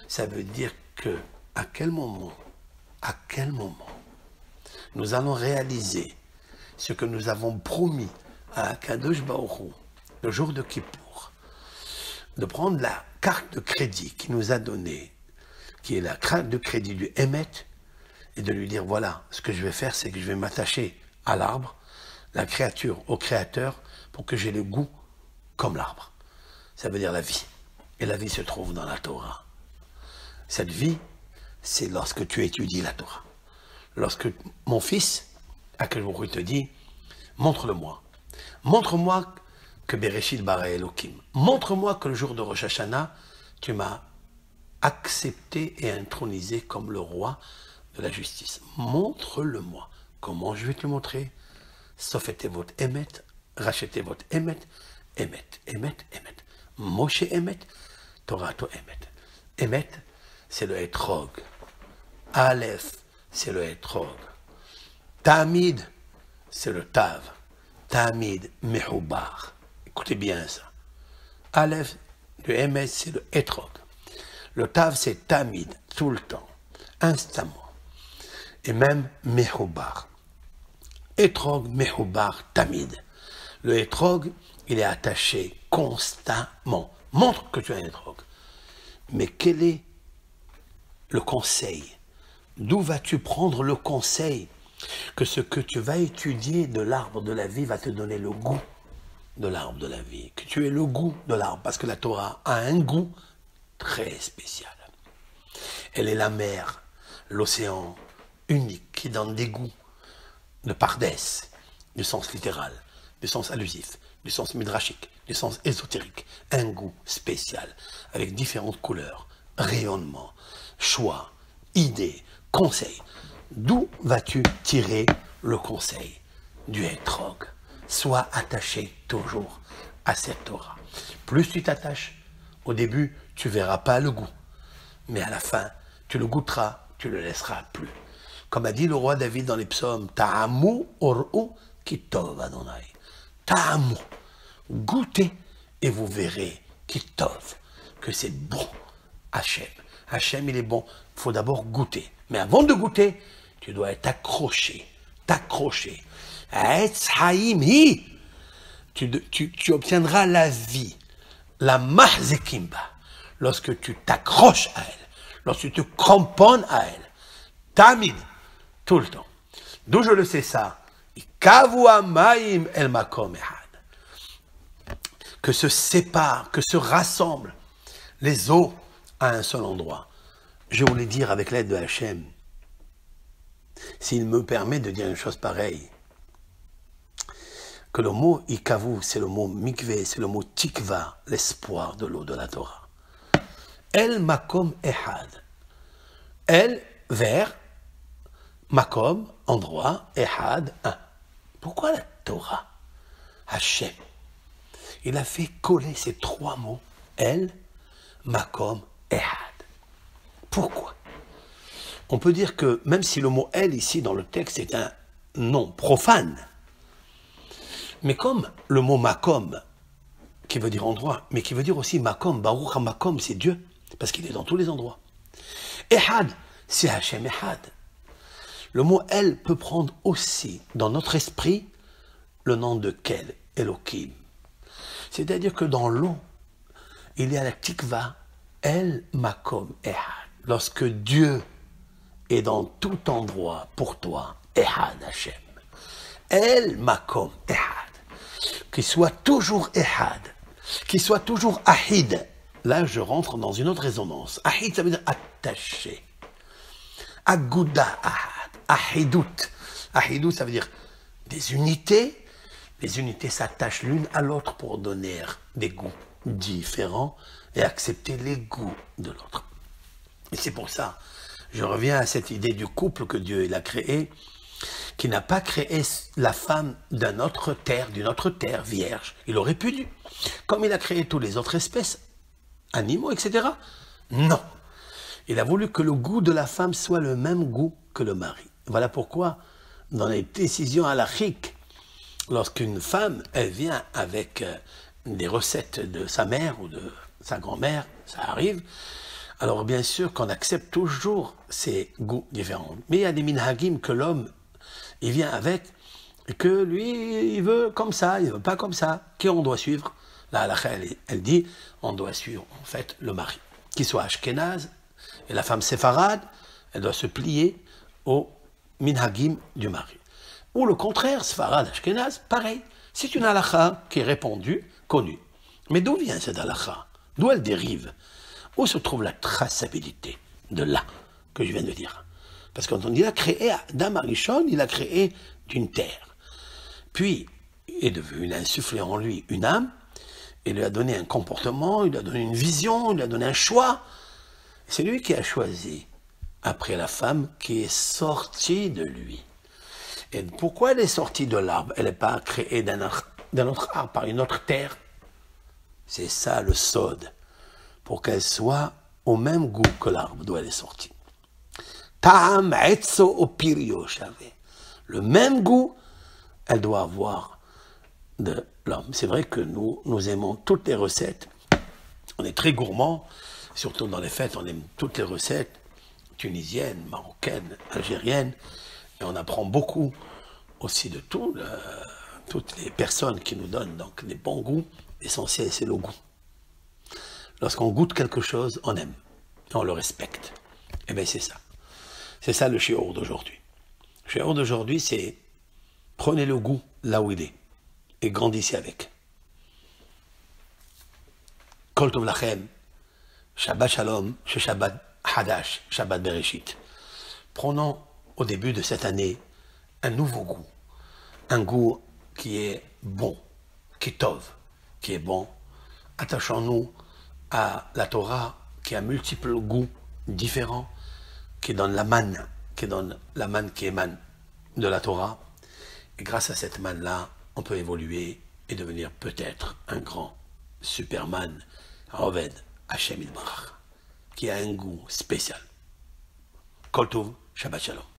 Ça veut dire que à quel moment, nous allons réaliser ce que nous avons promis à Akadosh Baruch Hu, le jour de Kippour, de prendre la carte de crédit qu'il nous a donnée, qui est la carte de crédit du Emet, et de lui dire, voilà, ce que je vais faire, c'est que je vais m'attacher à l'arbre, la créature au créateur, pour que j'ai le goût comme l'arbre. Ça veut dire la vie. Et la vie se trouve dans la Torah. Cette vie, c'est lorsque tu étudies la Torah. Lorsque mon fils, Akadosh Baruch Hu te dit, montre-le-moi. Montre-moi que Bereshit bara Elokim. Montre-moi que le jour de Rosh Hashanah, tu m'as accepté et intronisé comme le roi de la justice. Montre-le-moi. Comment je vais te le montrer? Sofete votre Emet, rachetez votre Emet, Emet, Emet, Emet. Moshe Emet, Torah to Emet. Emet, c'est le hétrog. Aleph, c'est le hétrog. Tamid, c'est le tav. Tamid mehoubar. Écoutez bien ça. Aleph, le Emet, c'est le hétrog. Le tav, c'est tamid, tout le temps, instamment. Et même mehoubar. Hétrog, mehoubar, tamid. Le hétrog, il est attaché constamment. Montre que tu es un hétrog. Mais quel est le conseil? D'où vas-tu prendre le conseil que ce que tu vas étudier de l'arbre de la vie va te donner le goût de l'arbre de la vie? Que tu aies le goût de l'arbre, parce que la Torah a un goût très spécial. Elle est la mer, l'océan, unique, qui donne des goûts de pardès, du sens littéral, du sens allusif, du sens midrashique, du sens ésotérique, un goût spécial, avec différentes couleurs, rayonnements, choix, idées, conseils. D'où vas-tu tirer le conseil du hétrog? Sois attaché toujours à cette Torah. Plus tu t'attaches, au début, tu ne verras pas le goût. Mais à la fin, tu le goûteras, tu ne le laisseras plus. Comme a dit le roi David dans les psaumes, Ta'amu or'u kitov Adonai. Ta'amu, goûtez et vous verrez kitov, que c'est bon. Hachem. Hachem, il est bon. Il faut d'abord goûter. Mais avant de goûter, tu dois être accroché. T'accrocher. Etz haïm hi. Tu obtiendras la vie, la mahzekimba, lorsque tu t'accroches à elle, lorsque tu te cramponnes à elle. Tamid, tout le temps. D'où je le sais ça? Kavu amayim el makom ehad. Que se séparent, que se rassemblent les eaux à un seul endroit. Je voulais dire avec l'aide de Hachem, s'il me permet de dire une chose pareille, que le mot ikavu, c'est le mot mikve, c'est le mot tikva, l'espoir de l'eau de la Torah. El makom ehad. El, vers, makom, endroit, ehad, un. Pourquoi la Torah? Hachem. Il a fait coller ces trois mots, El, makom, ehad. Pourquoi? On peut dire que, même si le mot El, ici, dans le texte, est un nom profane, mais comme le mot makom, qui veut dire endroit, mais qui veut dire aussi makom, baruch ha-makom, c'est Dieu, parce qu'il est dans tous les endroits. Ehad, c'est Hachem Ehad. Le mot El peut prendre aussi, dans notre esprit, le nom de Kel, Elohim. C'est-à-dire que dans l'eau, il y a la tikva, El makom Ehad. Lorsque Dieu est dans tout endroit pour toi, Ehad Hachem. El makom Ehad. Qu'il soit toujours Ehad, qu'il soit toujours Ahid. Là, je rentre dans une autre résonance. Ahid, ça veut dire attaché. Agouda Ahad, Ahidut. Ahidut, ça veut dire des unités. Les unités s'attachent l'une à l'autre pour donner des goûts différents et accepter les goûts de l'autre. Et c'est pour ça, je reviens à cette idée du couple que Dieu il a créé, qui n'a pas créé la femme d'une autre terre vierge. Il aurait pu, comme il a créé toutes les autres espèces, animaux, etc. Non. Il a voulu que le goût de la femme soit le même goût que le mari. Voilà pourquoi, dans les décisions halachiques, lorsqu'une femme, elle vient avec des recettes de sa mère ou de sa grand-mère, ça arrive, alors bien sûr qu'on accepte toujours ces goûts différents. Mais il y a des minhagim que l'homme, il vient avec, et que lui, il veut comme ça, il veut pas comme ça. Qui on doit suivre? La halakha, elle dit, on doit suivre en fait le mari. Qu'il soit ashkénaze, et la femme séfarade, elle doit se plier au minhagim du mari. Ou le contraire, séfarade, ashkénaze, pareil. C'est une halakha qui est répandue, connue. Mais d'où vient cette halakha? D'où elle dérive? Où se trouve la traçabilité de là que je viens de dire? Parce que quand on dit il a créé Adam Arishon, il a créé d'une terre. Puis, il a insufflé en lui une âme, il lui a donné un comportement, il lui a donné une vision, il lui a donné un choix. C'est lui qui a choisi, après la femme, qui est sortie de lui. Et pourquoi elle est sortie de l'arbre? Elle n'est pas créée d'un autre arbre, par une autre terre. C'est ça le sod. Pour qu'elle soit au même goût que l'arbre d'où elle est sortie. Ta'am etzo opirio shavé. Le même goût, elle doit avoir de l'homme. C'est vrai que nous aimons toutes les recettes. On est très gourmands, surtout dans les fêtes, on aime toutes les recettes tunisiennes, marocaines, algériennes. Et on apprend beaucoup aussi de toutes les personnes qui nous donnent donc des bons goûts. L'essentiel, c'est le goût. Lorsqu'on goûte quelque chose, on aime, on le respecte. Eh bien, c'est ça. C'est ça le shiur d'aujourd'hui. Le shiur d'aujourd'hui, c'est prenez le goût là où il est et grandissez avec. Kol tov lachem, Shabbat shalom, Shabbat hadash, Shabbat bereshit. Prenons au début de cette année, un nouveau goût. Un goût qui est bon, qui est tov, qui est bon. Attachons-nous à la Torah qui a multiples goûts différents, qui donne la manne, qui émane de la Torah. Et grâce à cette manne-là, on peut évoluer et devenir peut-être un grand Superman, Roved Hashem Yitbarach, qui a un goût spécial. Kol Tov, Shabbat Shalom.